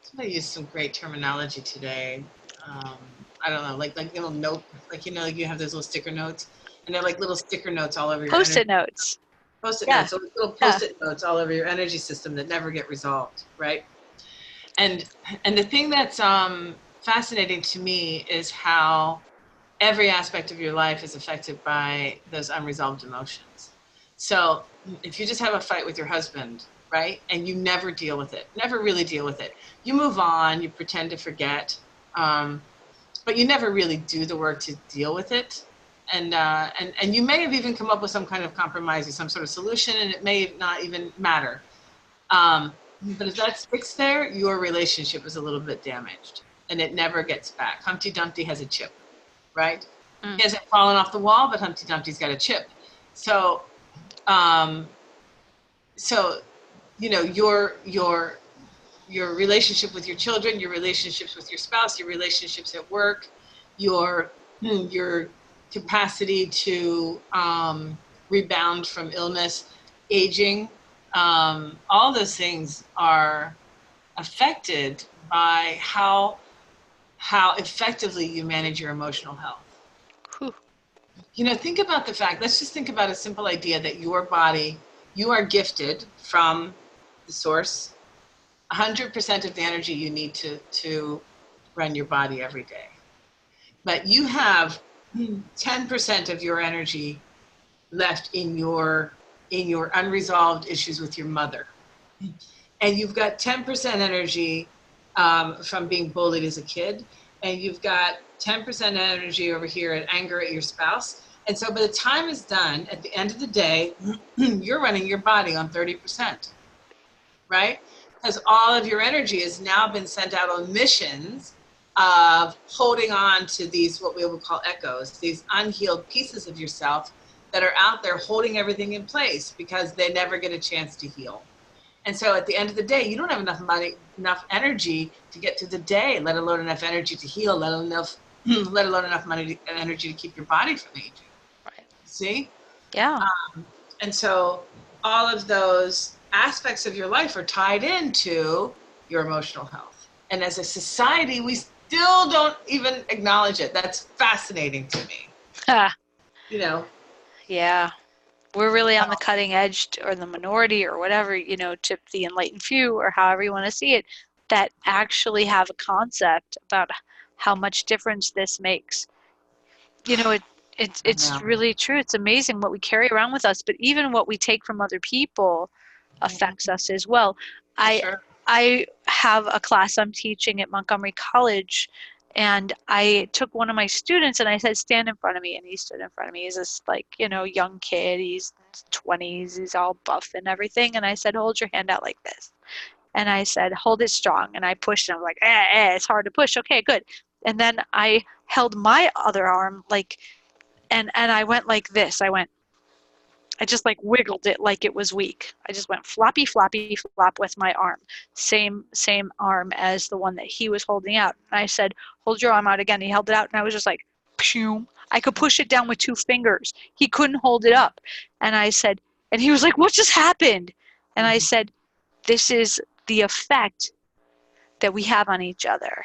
Somebody used some great terminology today. Um, I don't know, like little note, like like you have those little sticker notes, and they're like little sticker notes all over your energy. Post-it notes. Post-it Yeah, notes, so little yeah. post-it notes all over your energy system that never get resolved, right? And and the thing that's fascinating to me is how every aspect of your life is affected by those unresolved emotions. So if you just have a fight with your husband, right, and you never deal with it, never really deal with it, you move on, you pretend to forget, but you never really do the work to deal with it. And you may have even come up with some kind of compromise or some sort of solution, and it may not even matter. But if that sticks there, your relationship is a little bit damaged, and it never gets back. Humpty Dumpty has a chip, right? He hasn't fallen off the wall, but Humpty Dumpty's got a chip. So, um, so you know, your relationship with your children, your relationships with your spouse, your relationships at work, your capacity to rebound from illness, aging, all those things are affected by how effectively you manage your emotional health. Whew. You know, think about the fact, let's just think about a simple idea that your body, you are gifted from the source 100% of the energy you need to run your body every day. But you have 10% of your energy left in your unresolved issues with your mother. And you've got 10% energy from being bullied as a kid. And you've got 10% energy over here at anger at your spouse. And so by the time it's done, at the end of the day, you're running your body on 30%, right? Because all of your energy has now been sent out on missions of holding on to these, what we would call echoes, these unhealed pieces of yourself that are out there holding everything in place because they never get a chance to heal. And so at the end of the day, you don't have enough energy to get through the day, let alone enough energy to heal, let alone enough energy to keep your body from aging. Right. See? Yeah. And so all of those aspects of your life are tied into your emotional health. And as a society, we still don't even acknowledge it. That's fascinating to me. You know? Yeah. We're really on the cutting edge, or the minority, or whatever, to the enlightened few, or however you want to see it, that actually have a concept about how much difference this makes. It's really true. It's amazing what we carry around with us, but even what we take from other people affects us as well. I Sure. I have a class I'm teaching at Montgomery College, and I took one of my students and I said, stand in front of me. And he stood in front of me. He's this, like, young kid. He's 20s. He's all buff and everything. And I said, hold your hand out like this. And I said, hold it strong. And I pushed him. I'm like, it's hard to push. Okay, good. And then I held my other arm, like, and I went like this. I just, like, wiggled it like it was weak. I just went floppy, floppy, flop with my arm. Same arm as the one that he was holding out. And I said, hold your arm out again. He held it out, and I was just like, phew. I could push it down with 2 fingers. He couldn't hold it up. And I said, and he was like, what just happened? And I said, this is the effect that we have on each other.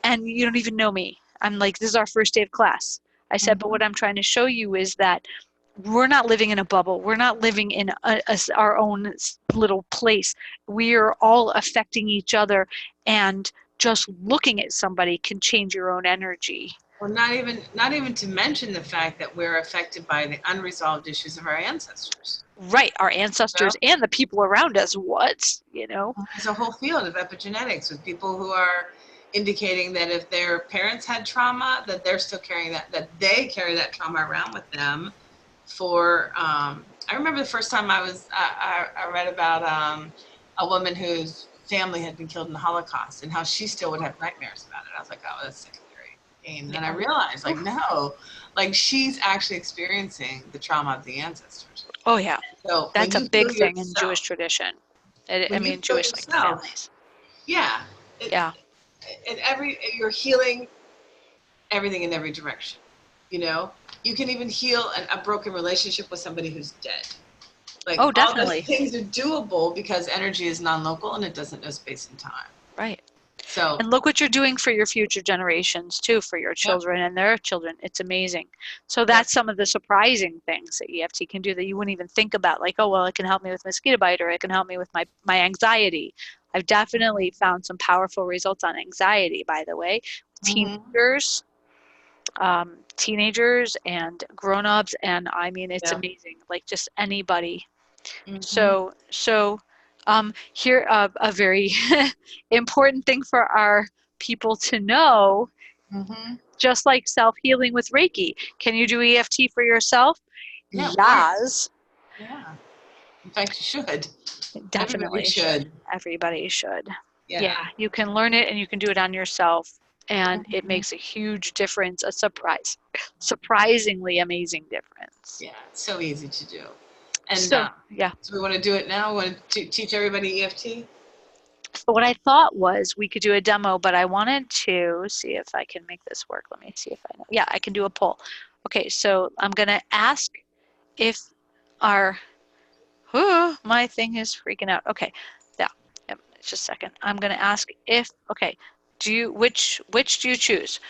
And you don't even know me. I'm like, this is our first day of class. I said, but what I'm trying to show you is that we're not living in a bubble. We're not living in our own little place. We are all affecting each other, and just looking at somebody can change your own energy. Well, not even to mention the fact that we're affected by the unresolved issues of our ancestors. Right, our ancestors and the people around us. There's a whole field of epigenetics with people who are indicating that if their parents had trauma, that they're still carrying that they carry that trauma around with them. I remember the first time I read about a woman whose family had been killed in the Holocaust and how she still would have nightmares about it. I was like, oh, that's secondary. And then I realized, like, no, like, she's actually experiencing the trauma of the ancestors. Oh, yeah. So that's a big thing in Jewish tradition. Jewish, like, families. Yeah. Yeah. You're healing everything in every direction. You can even heal a broken relationship with somebody who's dead. Like, oh, definitely. All those things are doable because energy is non-local and it doesn't know space and time. Right. So, and look what you're doing for your future generations too, for your children and their children. It's amazing. So that's some of the surprising things that EFT can do that you wouldn't even think about. Like, oh, well, it can help me with mosquito bite, or it can help me with my anxiety. I've definitely found some powerful results on anxiety, by the way. Teenagers, teenagers and grown-ups, and I mean, it's Yeah. amazing, like just anybody. Mm-hmm. So here, a very important thing for our people to know, Mm-hmm. just like self-healing with Reiki. Can you do EFT for yourself? Yeah, of course. Yes, Yeah. In fact, you should. Everybody definitely should. should. Everybody should. Yeah, Yeah. you can learn it and you can do it on yourself, and it Mhm. makes a huge difference, a surprisingly amazing difference. Yeah, it's so easy to do. And So, yeah. so we want to do it now. We want to teach everybody EFT. So what I thought was we could do a demo, but I wanted to see if I can make this work. Let me see if I know. Yeah, I can do a poll. Okay, so I'm gonna ask if our, my thing is freaking out. Okay, yeah, yep, just a second. I'm gonna ask if, okay, which do you choose?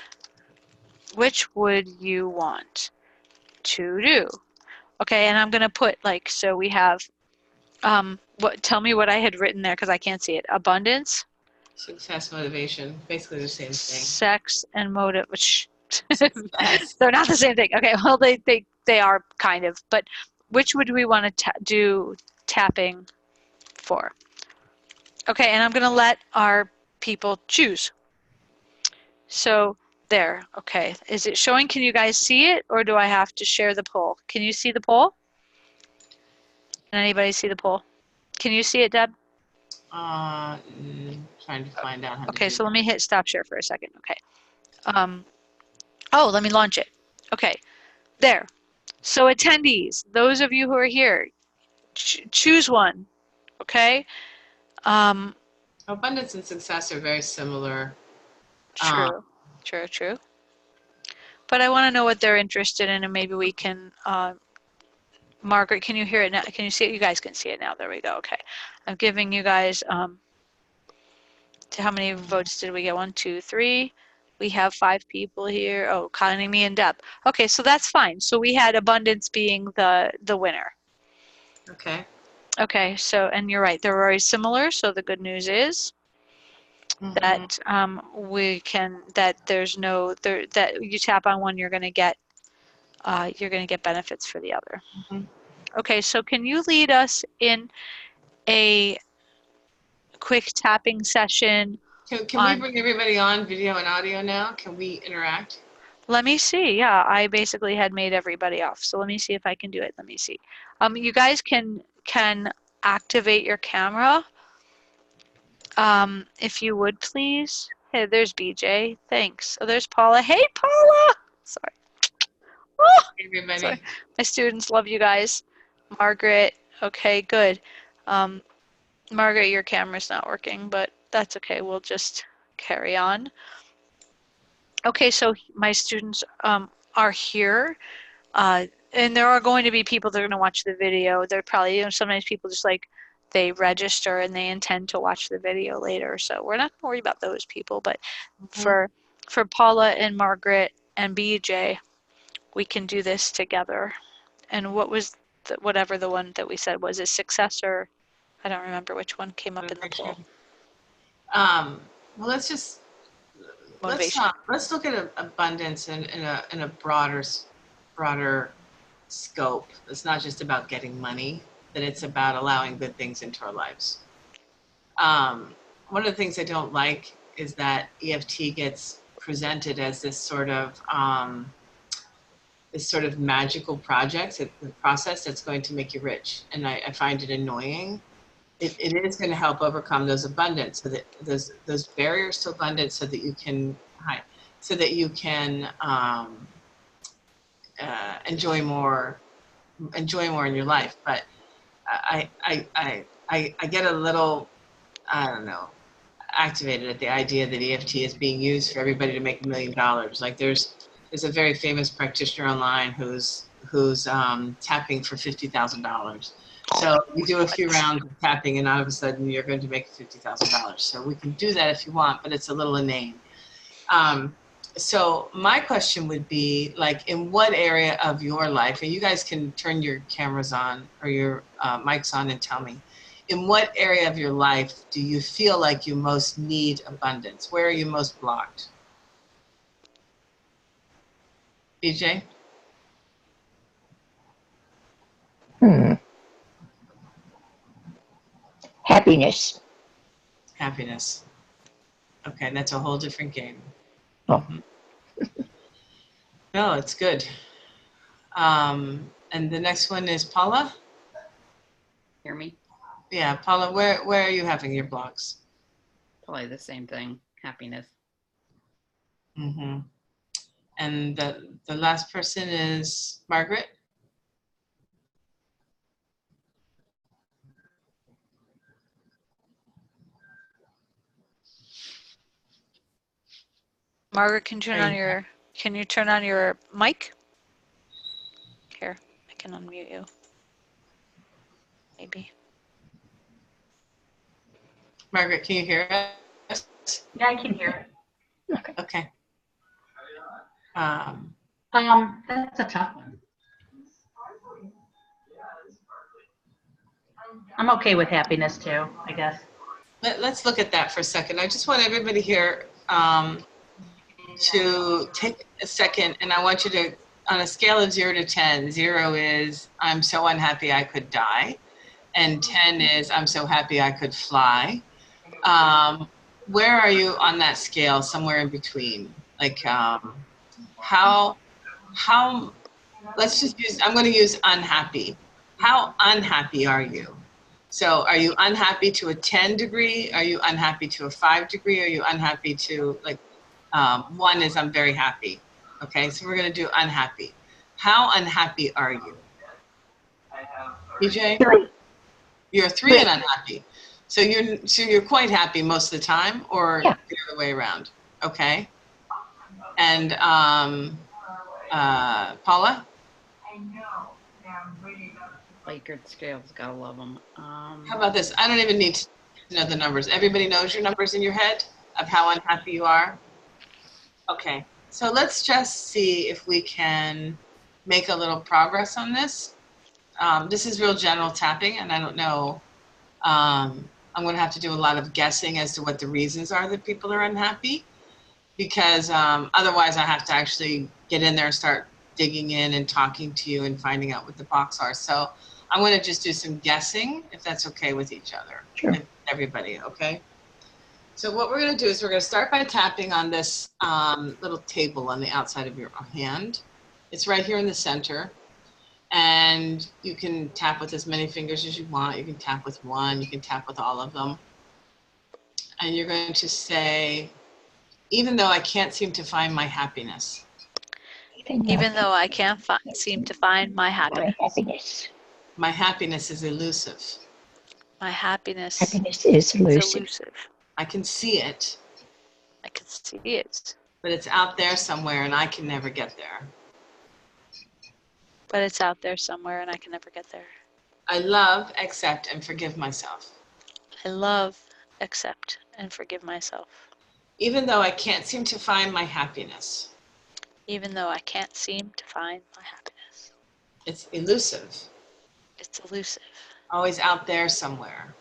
Which would you want to do? Okay, and I'm gonna put like, so we have, tell me what I had written there because I can't see it. Abundance, Success motivation, basically the same thing. sex, and motive, which Success. they're not the same thing. Okay, well, they are kind of, but which would we want to do tapping for? Okay, and I'm going to let our people choose. So there, okay. Is it showing? Can you guys see it, or do I have to share the poll? Can you see the poll? Can anybody see the poll? Can you see it, Deb? Trying to find out how to Okay, do so let that. me hit stop share for a second. Okay. Oh, let me launch it. Okay, there. So attendees, those of you who are here, choose one. Okay. Um, Abundance and success are very similar. Um, true, true, true. But I want to know what they're interested in, and maybe we can. Margaret, can you hear it now? Can you see it? You guys can see it now. There we go. Okay. I'm giving you guys. To how many votes did we get? 1, 2, 3. We have 5 people here. Oh, counting me and Deb. Okay, so that's fine. So we had abundance being the winner. okay. Okay, so and you're right. They're very similar. So the good news is Mm-hmm. that we can that there's no there that you tap on one, you're gonna get benefits for the other. Mm-hmm. Okay, so can you lead us in a quick tapping session Can we on, bring everybody on video and audio now? Can we interact? let me see. Yeah, I basically had made everybody off. So let me see if I can do it. Let me see. You guys can activate your camera, if you would please. Hey, there's BJ. Thanks. Oh, there's Paula. Hey, Paula. Sorry. Oh, sorry. Everybody. My students love you guys. Margaret. Okay, good. Um, Margaret, your camera's not working, but that's okay. We'll just carry on. Okay, so my students are here, and there are going to be people that are going to watch the video. They're probably, sometimes people just like they register and they intend to watch the video later. So we're not going to worry about those people. But Mm-hmm. for Paula and Margaret and BJ, we can do this together. And what was whatever the one that we said was a successor? I don't remember which one came up in the poll. Motivation. Well, Motivation. let's look at abundance in a broader scope. It's not just about getting money, but it's about allowing good things into our lives. One of the things I don't like is that EFT gets presented as this sort of magical project, the process that's going to make you rich, and I find it annoying. It is going to help overcome those abundance, so that those barriers to abundance, so that you can enjoy more in your life. But I get a little, I don't know, activated at the idea that EFT is being used for everybody to make $1 million. Like there's a very famous practitioner online who's tapping for $50,000. So you do a few rounds of tapping, and all of a sudden you're going to make $50,000. So we can do that if you want, but it's a little inane. So my question would be, like, in what area of your life, and you guys can turn your cameras on or your mics on and tell me, in what area of your life do you feel like you most need abundance? Where are you most blocked? BJ? Happiness. Happiness. Okay, that's a whole different game. Oh. No, it's good. And the next one is Paula. Hear me? Yeah, Paula, where are you having your blocks? Probably the same thing. Happiness. Mm-hmm. And the last person is Margaret. Margaret, can you turn on your mic? Here, I can unmute you. Maybe. Margaret, can you hear us? Yeah, I can hear it. Okay. That's a tough one. I'm okay with happiness too, I guess. Let's look at that for a second. I just want everybody here to take a second, and I want you to, on a scale of 0 to 10, 0 is I'm so unhappy I could die, and 10 is I'm so happy I could fly. Where are you on that scale? Somewhere in between. Like how let's just use, I'm going to use unhappy. How unhappy are you? So are you unhappy to a 10 degree? Are you unhappy to a 5 degree? Are you unhappy to, like, 1 is I'm very happy. Okay, so we're going to do unhappy. How unhappy are you? BJ? 3. You're 3 and unhappy. So you're quite happy most of the time, or Yeah. the other way around? Okay. And Paula? Likert scales, gotta love them. How about this? I don't even need to know the numbers. Everybody knows your numbers in your head of how unhappy you are? Okay. So let's just see if we can make a little progress on this. This is real general tapping, and I don't know. I'm going to have to do a lot of guessing as to what the reasons are that people are unhappy, because otherwise I have to actually get in there and start digging in and talking to you and finding out what the blocks are. So I'm going to just do some guessing, if that's okay with each other. Sure. With everybody, okay? So what we're going to do is we're going to start by tapping on this little table on the outside of your hand. It's right here in the center. And you can tap with as many fingers as you want. You can tap with 1, you can tap with all of them. And you're going to say, even though I can't seem to find my happiness. Even though I can't seem to find my happiness. My happiness is elusive. My happiness is elusive. I can see it. I can see it. But it's out there somewhere and I can never get there. But it's out there somewhere and I can never get there. I love, accept, and forgive myself. I love, accept, and forgive myself. Even though I can't seem to find my happiness. Even though I can't seem to find my happiness. It's elusive. It's elusive. Always out there somewhere.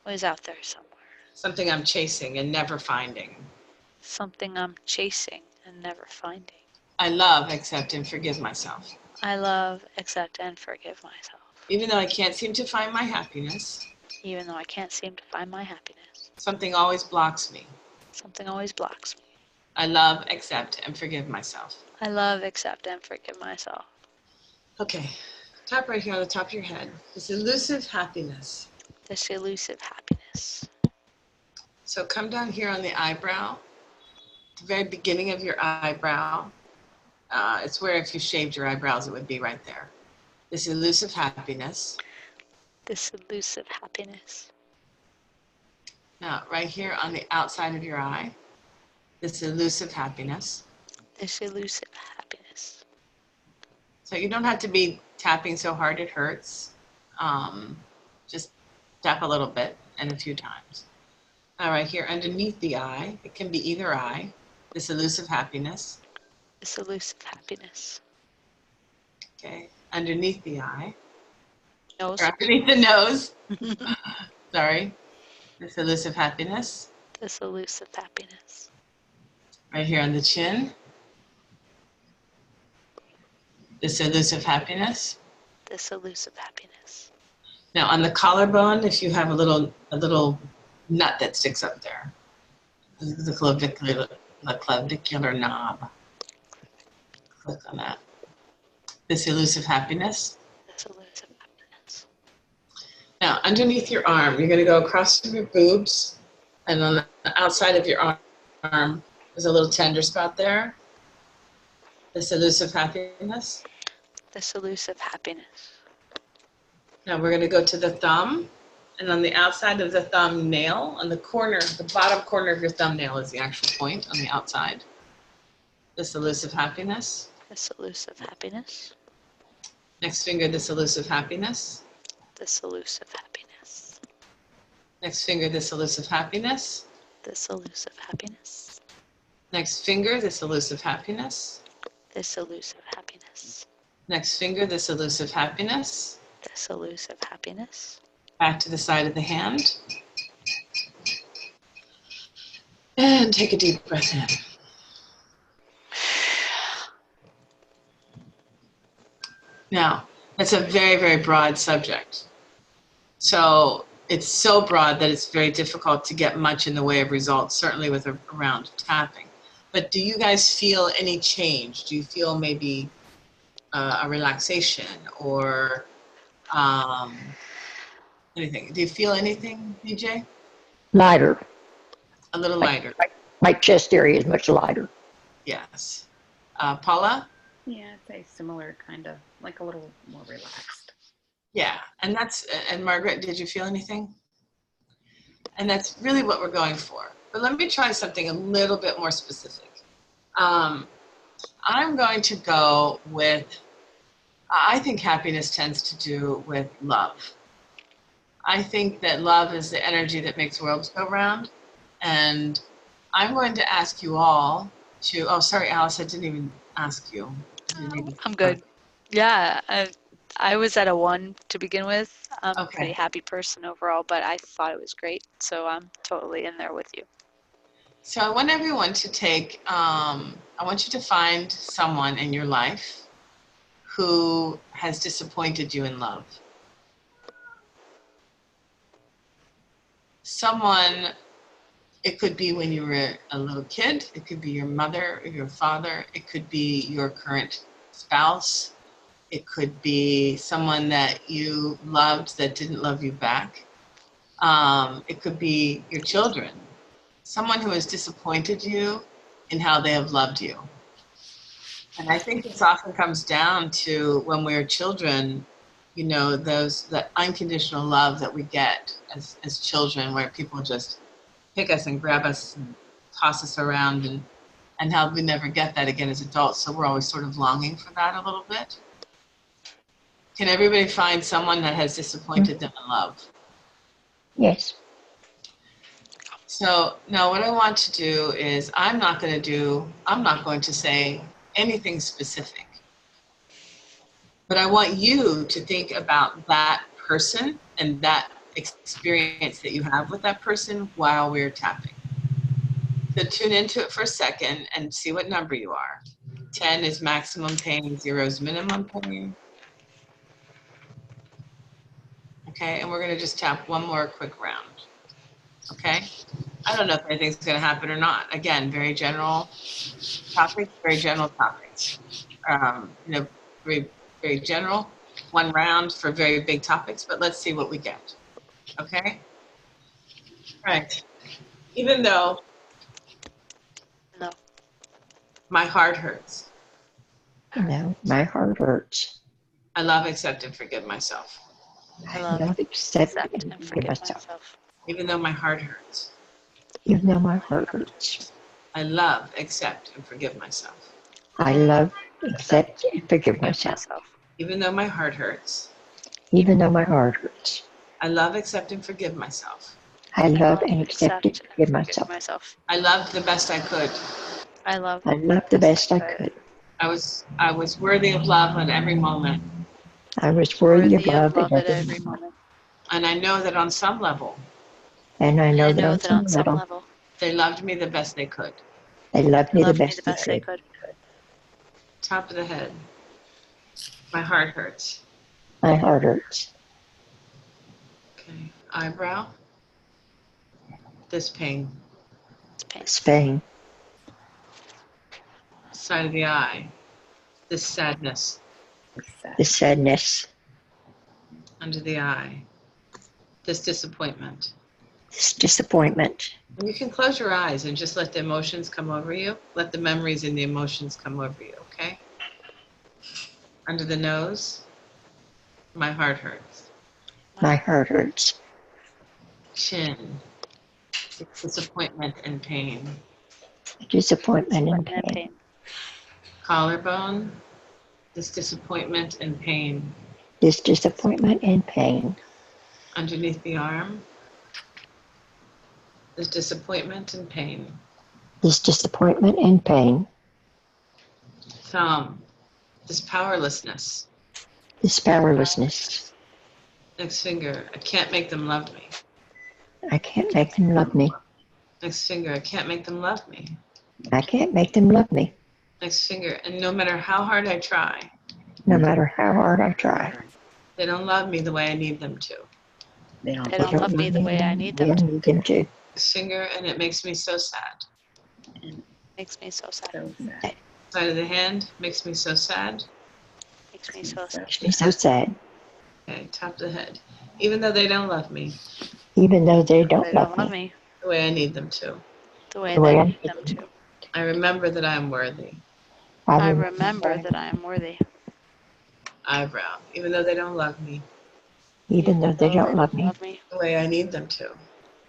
Always out there somewhere. Something I'm chasing and never finding. Something I'm chasing and never finding. I love, accept, and forgive myself. I love, accept, and forgive myself. Even though I can't seem to find my happiness. Even though I can't seem to find my happiness. Something always blocks me. Something always blocks me. I love, accept, and forgive myself. I love, accept, and forgive myself. Okay, tap right here on the top of your head. This elusive happiness. This elusive happiness. So come down here on the eyebrow, the very beginning of your eyebrow. It's where if you shaved your eyebrows, it would be right there. This elusive happiness. This elusive happiness. Now, right here on the outside of your eye, this elusive happiness. This elusive happiness. So you don't have to be tapping so hard it hurts. Just tap a little bit and a few times. All right, here underneath the eye, it can be either eye, this elusive happiness. This elusive happiness. Okay, underneath the eye. Nose. Or underneath the nose. Sorry. This elusive happiness. This elusive happiness. Right here on the chin. This elusive happiness. This elusive happiness. Now on the collarbone, if you have a little nut that sticks up there, the clavicular knob. Click on that. This elusive happiness. This elusive happiness. Now underneath your arm, you're going to go across from your boobs, and on the outside of your arm, there's a little tender spot there. This elusive happiness. This elusive happiness. Now we're going to go to the thumb, and on the outside of the thumbnail, on the corner, the bottom corner of your thumbnail is the actual point on the outside. This elusive happiness. This elusive happiness. Next finger, this elusive happiness. This elusive happiness. Next finger, this elusive happiness. This elusive happiness. Next finger, this elusive happiness. This elusive happiness. Next finger, this elusive happiness. This elusive happiness. Back to the side of the hand. And take a deep breath in. Now, that's a very, very broad subject. So it's so broad that it's very difficult to get much in the way of results, certainly with around tapping. But do you guys feel any change? Do you feel maybe a relaxation or anything? Do you feel anything, DJ? Lighter. A little lighter. My chest area is much lighter. Yes. Paula? Yeah, I'd say similar, kind of, like a little more relaxed. Yeah, and Margaret, did you feel anything? And that's really what we're going for. But let me try something a little bit more specific. I'm going to go with, I think happiness tends to do with love. I think that love is the energy that makes worlds go round. And I'm going to ask you all to, oh, sorry, Alice, I didn't even ask you. I'm good. Yeah, I was at a 1 to begin with. I'm a pretty happy person overall, but I thought it was great. So I'm totally in there with you. So I want everyone to take, I want you to find someone in your life who has disappointed you in love. Someone, it could be when you were a little kid, it could be your mother or your father, it could be your current spouse, it could be someone that you loved that didn't love you back. It could be your children, someone who has disappointed you in how they have loved you. And I think this often comes down to when we're children, you know, that unconditional love that we get as children, where people just pick us and grab us and toss us around, and how we never get that again as adults. So we're always sort of longing for that a little bit. Can everybody find someone that has disappointed them in love? Yes. So now what I want to do is I'm not going to say anything specific. But I want you to think about that person and that experience that you have with that person while we're tapping. So tune into it for a second and see what number you are. 10 is maximum pain, 0 is minimum pain. Okay, and we're going to just tap one more quick round. Okay? I don't know if anything's going to happen or not. Again, very general topics, very general topics. Very, very general. One round for very big topics, but let's see what we get. Okay? All right. Even though No. my heart hurts, No, my heart hurts. I love, accept, and forgive myself. I love, accept, and forgive myself. Even though my heart hurts, Even though my heart hurts. I love, accept, and forgive myself. I love, accept, and forgive myself. Even though my heart hurts, Even though my heart hurts. I love, accept, and forgive myself. I love and accept and forgive myself. I loved the best I could. I love the best I could. I was worthy of love at every moment. I was worthy of love at every moment. And I know that on some level, And I know that on some some level, level, they loved me the best they could. they loved me the loved me best the best they they could. could. Top of the head. My heart hurts. My heart hurts. Okay. Eyebrow. This pain. It's pain. This pain. Side of the eye. This sadness. This sadness. Under the eye. This disappointment. This disappointment. And you can close your eyes and just let the emotions come over you. Let the memories and the emotions come over you, okay? Under the nose. My heart hurts. My heart hurts. Chin. Disappointment and pain. Disappointment and And pain. pain. Collarbone. This disappointment and pain. This disappointment and pain. Underneath the arm. This disappointment and pain. This disappointment and pain. Thumb. This powerlessness. This powerlessness. Next finger. I can't make them love me. I can't make them love me. Next finger. I can't make them love me. I can't make them love me. Next finger. And no matter how hard I try, No matter how hard I try. they don't love me the way I need them to. They don't. They don't love me the way I need them to. need them to. Next finger. And it makes me so sad. Makes me so sad. So sad. Side of the hand. Makes me so sad. Makes me so sad. Makes me so sad. Okay. Top of the head. Even though they don't love me Even though they don't They love don't love me. me the way I need them to. the way The way that I I need need them them to. I remember that I am worthy. I remember that I am worthy. Eyebrow. Even though they don't love me Even though they don't love me. the way I need them to.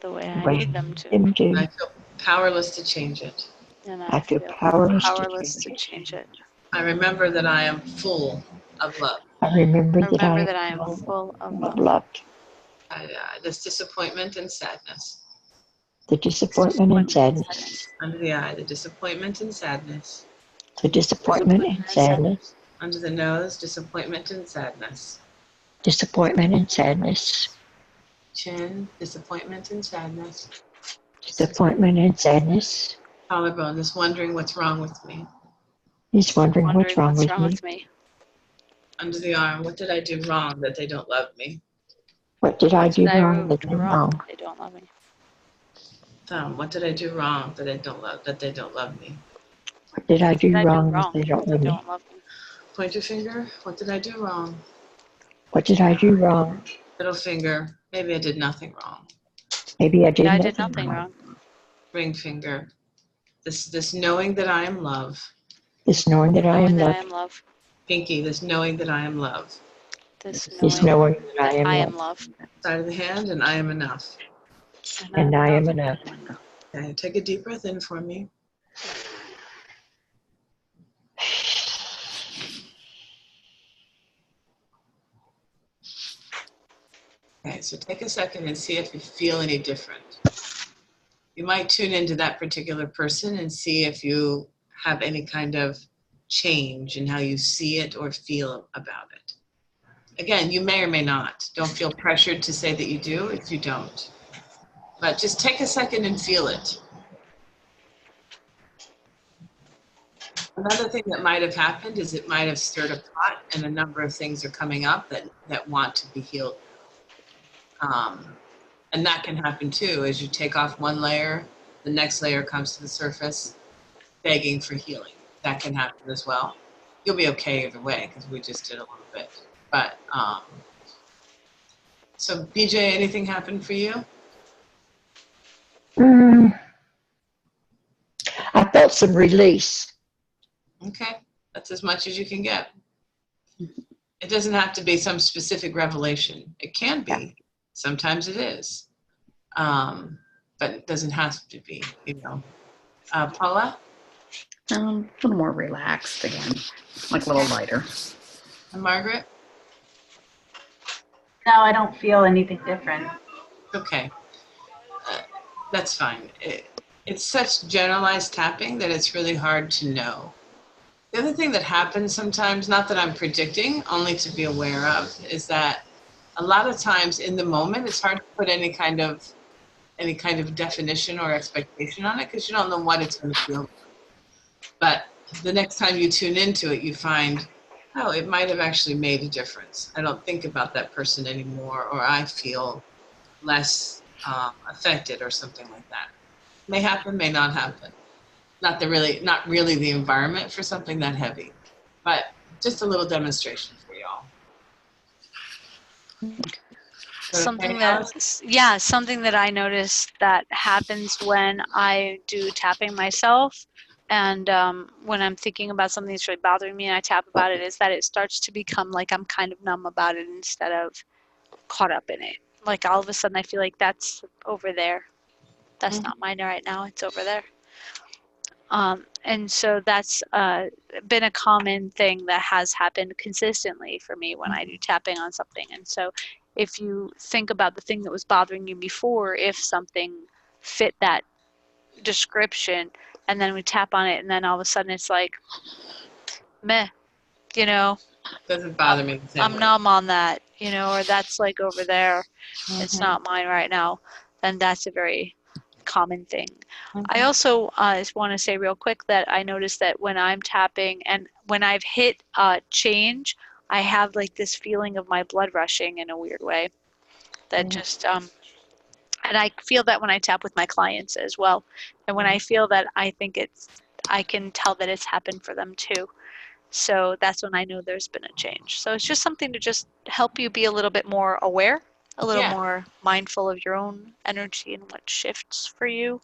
The way The I way need them to. them And I to. feel powerless to change it. And I feel powerless to change it. I remember that I am full of love. I remember I that I remember that I am am full of love. love. Loved. This disappointment and sadness. The disappointment and sadness. Under the eye, the disappointment and sadness. The disappointment and sadness. Under the nose, disappointment and sadness. Disappointment and sadness. Chin, disappointment and sadness. Disappointment and sadness. Collarbone, this wondering what's wrong with me. He's wondering what's wrong with me. me. Under the arm, what did I do wrong that they don't love me? What did I do Did I wrong do that went wrong? They don't love me. Thumb, what did I do wrong that they don't love me? What did I do Did I do wrong that wrong they don't that love they me? don't love me? Pointer finger, what did I do wrong? What did I do wrong? Middle finger, maybe I did nothing wrong. Maybe I did I nothing did nothing wrong. Ring finger, this knowing that I am love. This knowing that I Knowing am that I loved. am love. Pinky, this knowing that I am love. This knowing that I am I am loved. love. Side of the hand, and I am enough. And I am enough. Okay, take a deep breath in for me. Okay, so take a second and see if you feel any different. You might tune into that particular person and see if you have any kind of change in how you see it or feel about it. Again, you may or may not. Don't feel pressured to say that you do if you don't. But just take a second and feel it. Another thing that might have happened is it might have stirred a pot and a number of things are coming up that want to be healed. And that can happen too. As you take off one layer, the next layer comes to the surface, begging for healing. That can happen as well. You'll be okay either way because we just did a little bit. But, so BJ, anything happened for you? I felt some release. Okay, that's as much as you can get. It doesn't have to be some specific revelation. It can be. Sometimes it is. But it doesn't have to be, you know. Paula? A little more relaxed again, like a little lighter. And Margaret? No, I don't feel anything different. Okay. That's fine. It's such generalized tapping that it's really hard to know. The other thing that happens sometimes, not that I'm predicting, only to be aware of, is that a lot of times in the moment, it's hard to put any kind of definition or expectation on it because you don't know what it's going to feel like. But the next time you tune into it, you find, oh, it might have actually made a difference. I don't think about that person anymore, or I feel less affected or something like that. May happen, may not happen. Not really the environment for something that heavy, but just a little demonstration for y'all. Something that I notice that happens when I do tapping myself, and when I'm thinking about something that's really bothering me and I tap about it, is that it starts to become like I'm kind of numb about it instead of caught up in it. Like all of a sudden I feel like that's over there. That's not mine right now. It's over there. And so that's been a common thing that has happened consistently for me when I do tapping on something. And so if you think about the thing that was bothering you before, if something fit that description, and then we tap on it, and then all of a sudden it's like, meh, you know, Doesn't bother me the same I'm way. numb on that, you know, or that's like over there. It's not mine right now. Then that's a very common thing. I also just want to say real quick that I noticed that when I'm tapping and when I've hit change, I have like this feeling of my blood rushing in a weird way. That just and I feel that when I tap with my clients as well. And when I feel that, I think I can tell that it's happened for them too. So that's when I know there's been a change. So it's just something to just help you be a little bit more aware, a little more mindful of your own energy and what shifts for you.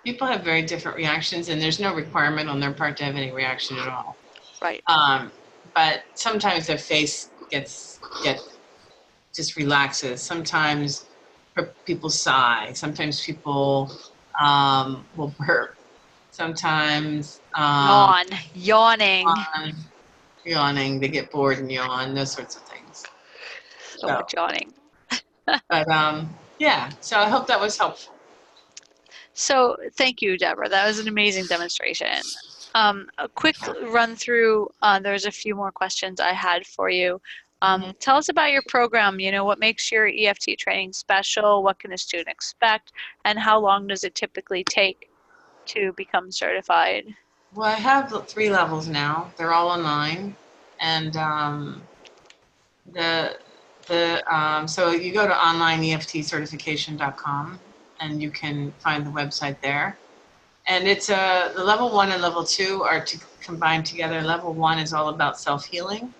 People have very different reactions, and there's no requirement on their part to have any reaction at all. Right. But sometimes their face gets just relaxes. Sometimes people sigh. Sometimes people will burp. Sometimes Yawning. Yawning. They get bored and yawn. Those sorts of things. So much yawning. But yeah. So I hope that was helpful. So thank you, Deborah. That was an amazing demonstration. A quick run through, there's a few more questions I had for you. Tell us about your program. You know, what makes your EFT training special? What can a student expect? And how long does it typically take to become certified? Well, I have 3 levels now. They're all online. And so you go to onlineeftcertification.com and you can find the website there. And it's the level 1 and level 2 are combined together. Level 1 is all about self-healing.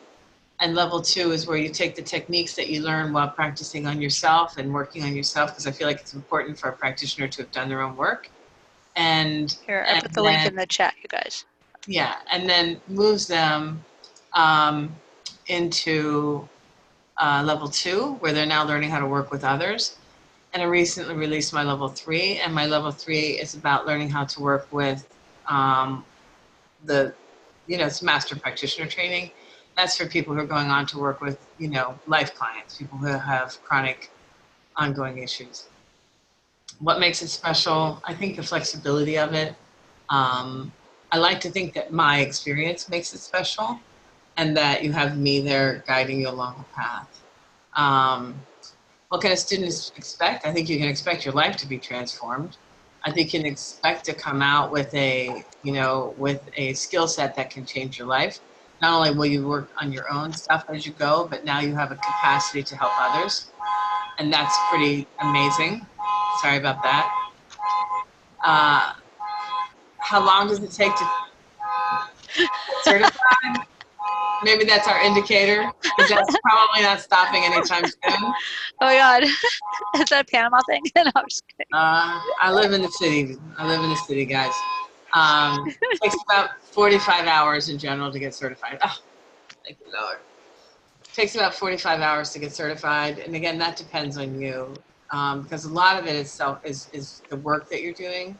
And level 2 is where you take the techniques that you learn while practicing on yourself and working on yourself, because I feel like it's important for a practitioner to have done their own work. And here, I put the link in the chat, you guys. Yeah, and then moves them into level 2, where they're now learning how to work with others. And I recently released my level 3, and my level 3 is about learning how to work with it's master practitioner training. That's for people who are going on to work with, life clients, people who have chronic ongoing issues. What makes it special? I think the flexibility of it. I like to think that my experience makes it special, and that you have me there guiding you along the path. What can a student expect? I think you can expect your life to be transformed. I think you can expect to come out with a skill set that can change your life. Not only will you work on your own stuff as you go, but now you have a capacity to help others. And that's pretty amazing. Sorry about that. How long does it take to get certified? Maybe that's our indicator, because that's probably not stopping anytime soon. Oh my God, is that a Panama thing? No, I'm just kidding. I live in the city. Guys. It takes about 45 hours in general to get certified. Oh, thank you, Lord. It takes about 45 hours to get certified, and again, that depends on you, because a lot of it is the work that you're doing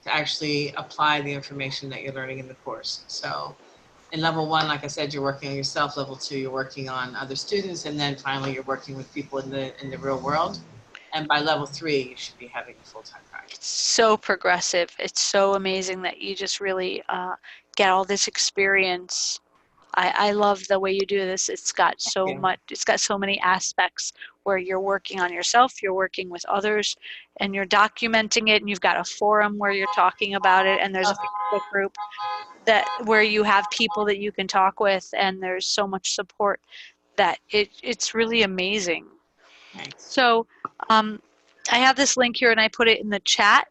to actually apply the information that you're learning in the course. So in level 1, like I said, you're working on yourself. Level 2, you're working on other students. And then finally, you're working with people in the real world. And by level 3, you should be having a full-time practice. So progressive. It's so amazing that you just really get all this experience I love the way you do this. It's got so you. much, it's got so many aspects where you're working on yourself, you're working with others, and you're documenting it, and you've got a forum where you're talking about it, and there's a Facebook group that where you have people that you can talk with, and there's so much support that it's really amazing. Thanks. So I have this link here, and I put it in the chat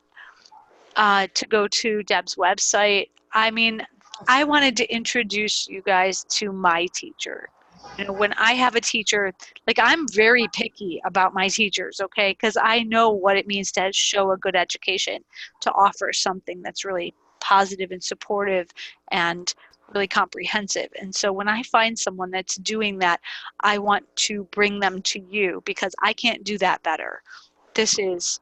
to go to Deb's website. I mean, I wanted to introduce you guys to my teacher. You know, when I have a teacher, like I'm very picky about my teachers, okay? Because I know what it means to show a good education, to offer something that's really positive and supportive and really comprehensive. And so when I find someone that's doing that, I want to bring them to you because I can't do that better. This is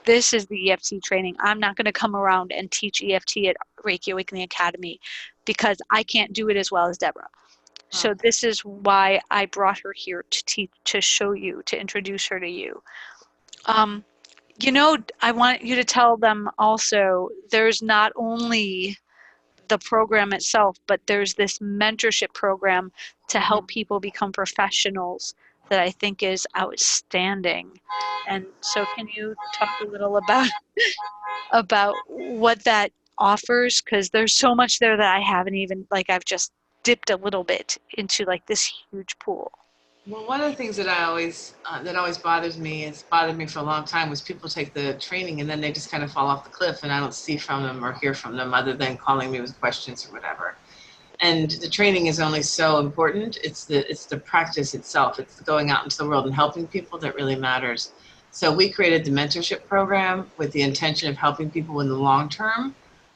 the EFT training. I'm not going to come around and teach EFT at Reiki Awakening Academy because I can't do it as well as Deborah. So this is why I brought her here to teach, to show you, to introduce her to you. You know, I want you to tell them also, there's not only the program itself, but there's this mentorship program to help people become professionals that I think is outstanding. And so can you talk a little about what that offers? Because there's so much there that I haven't even, like, I've just dipped a little bit into like this huge pool. Well, one of the things that always bothers me, it's bothered me for a long time, was people take the training and then they just kind of fall off the cliff, and I don't see from them or hear from them other than calling me with questions or whatever. And the training is only so important. It's the practice itself. It's going out into the world and helping people that really matters. So we created the mentorship program with the intention of helping people in the long term.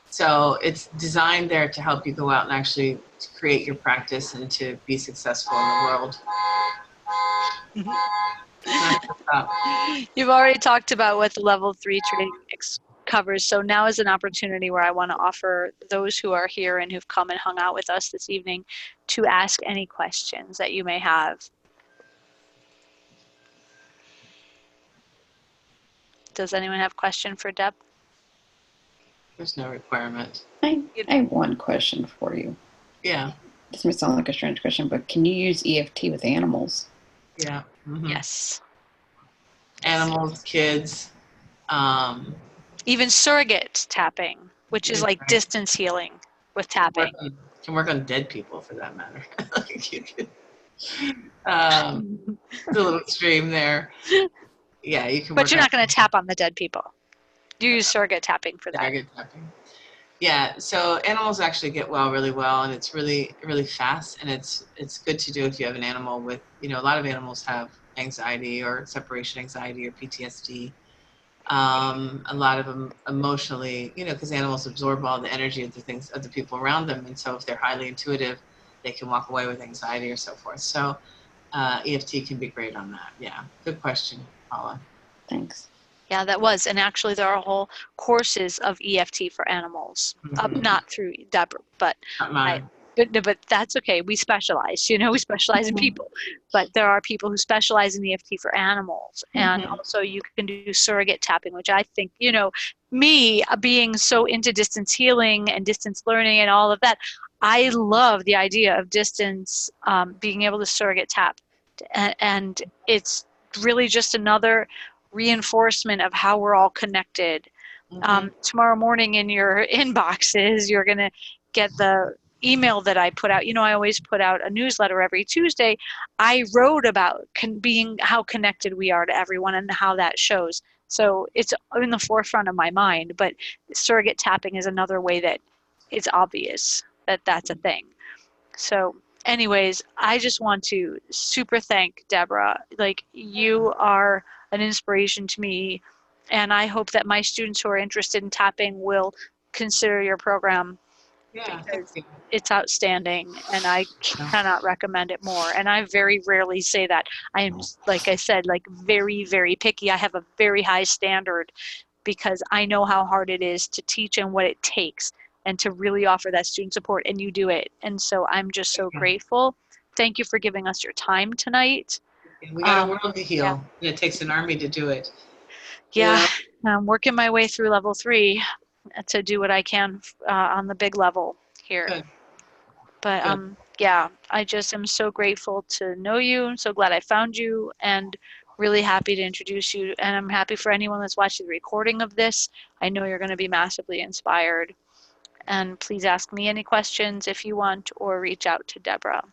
So it's designed there to help you go out and actually create your practice and to be successful in the world. You've already talked about what the level 3 training covers. So now is an opportunity where I want to offer those who are here and who've come and hung out with us this evening to ask any questions that you may have. Does anyone have a question for Deb? There's no requirement. I have one question for you. Yeah. This may sound like a strange question, but can you use EFT with animals? Yeah. Mm-hmm. Yes. Animals, kids. Even surrogate tapping, which is like distance healing with tapping. Can work on dead people for that matter. It's a little extreme there. Yeah, you can. But you're not going to tap on the dead people. You use surrogate tapping for that. Surrogate tapping. Yeah, so animals actually get well really well, and it's really, really fast, and it's good to do if you have an animal with, you know, a lot of animals have anxiety or separation anxiety or PTSD. A lot of them emotionally, you know, because animals absorb all the energy of the people around them, and so if they're highly intuitive, they can walk away with anxiety or so forth. So EFT can be great on that. Yeah, good question, Paula. Thanks. Yeah, that was. And actually, there are whole courses of EFT for animals. Not through Deborah, but Not mine. But that's okay. We specialize, you know, we specialize in people. But there are people who specialize in EFT for animals. And also you can do surrogate tapping, which I think, you know, me being so into distance healing and distance learning and all of that, I love the idea of distance, being able to surrogate tap. And it's really just another reinforcement of how we're all connected. Tomorrow morning in your inboxes, you're going to get the email that I put out. You know, I always put out a newsletter every Tuesday. I wrote about being how connected we are to everyone and how that shows. So it's in the forefront of my mind, but surrogate tapping is another way that it's obvious that that's a thing. So anyways, I just want to super thank Deborah. Like, you are an inspiration to me, and I hope that my students who are interested in tapping will consider your program. Yeah, because it's outstanding, and I cannot recommend it more. And I very rarely say that. I am, like I said, like very, very picky. I have a very high standard because I know how hard it is to teach and what it takes and to really offer that student support, and you do it. And so I'm just so grateful. Thank you for giving us your time tonight. We got a world to heal, and it takes an army to do it. Yeah, I'm working my way through level 3 to do what I can on the big level here. Good. But Good. yeah, I just am so grateful to know you. I'm so glad I found you, and really happy to introduce you. And I'm happy for anyone that's watching the recording of this. I know you're going to be massively inspired. And please ask me any questions if you want, or reach out to Deborah.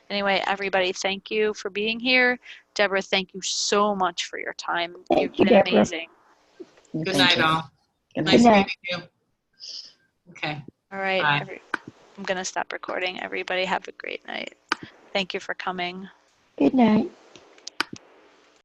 Anyway, everybody, thank you for being here. Deborah, thank you so much for your time. Thank You've you, been Deborah. amazing. Good Thank night, you. all. Good Nice Good night. night. meeting you. Okay. All right, Bye. I'm going to stop recording. Everybody have a great night. Thank you for coming. Good night.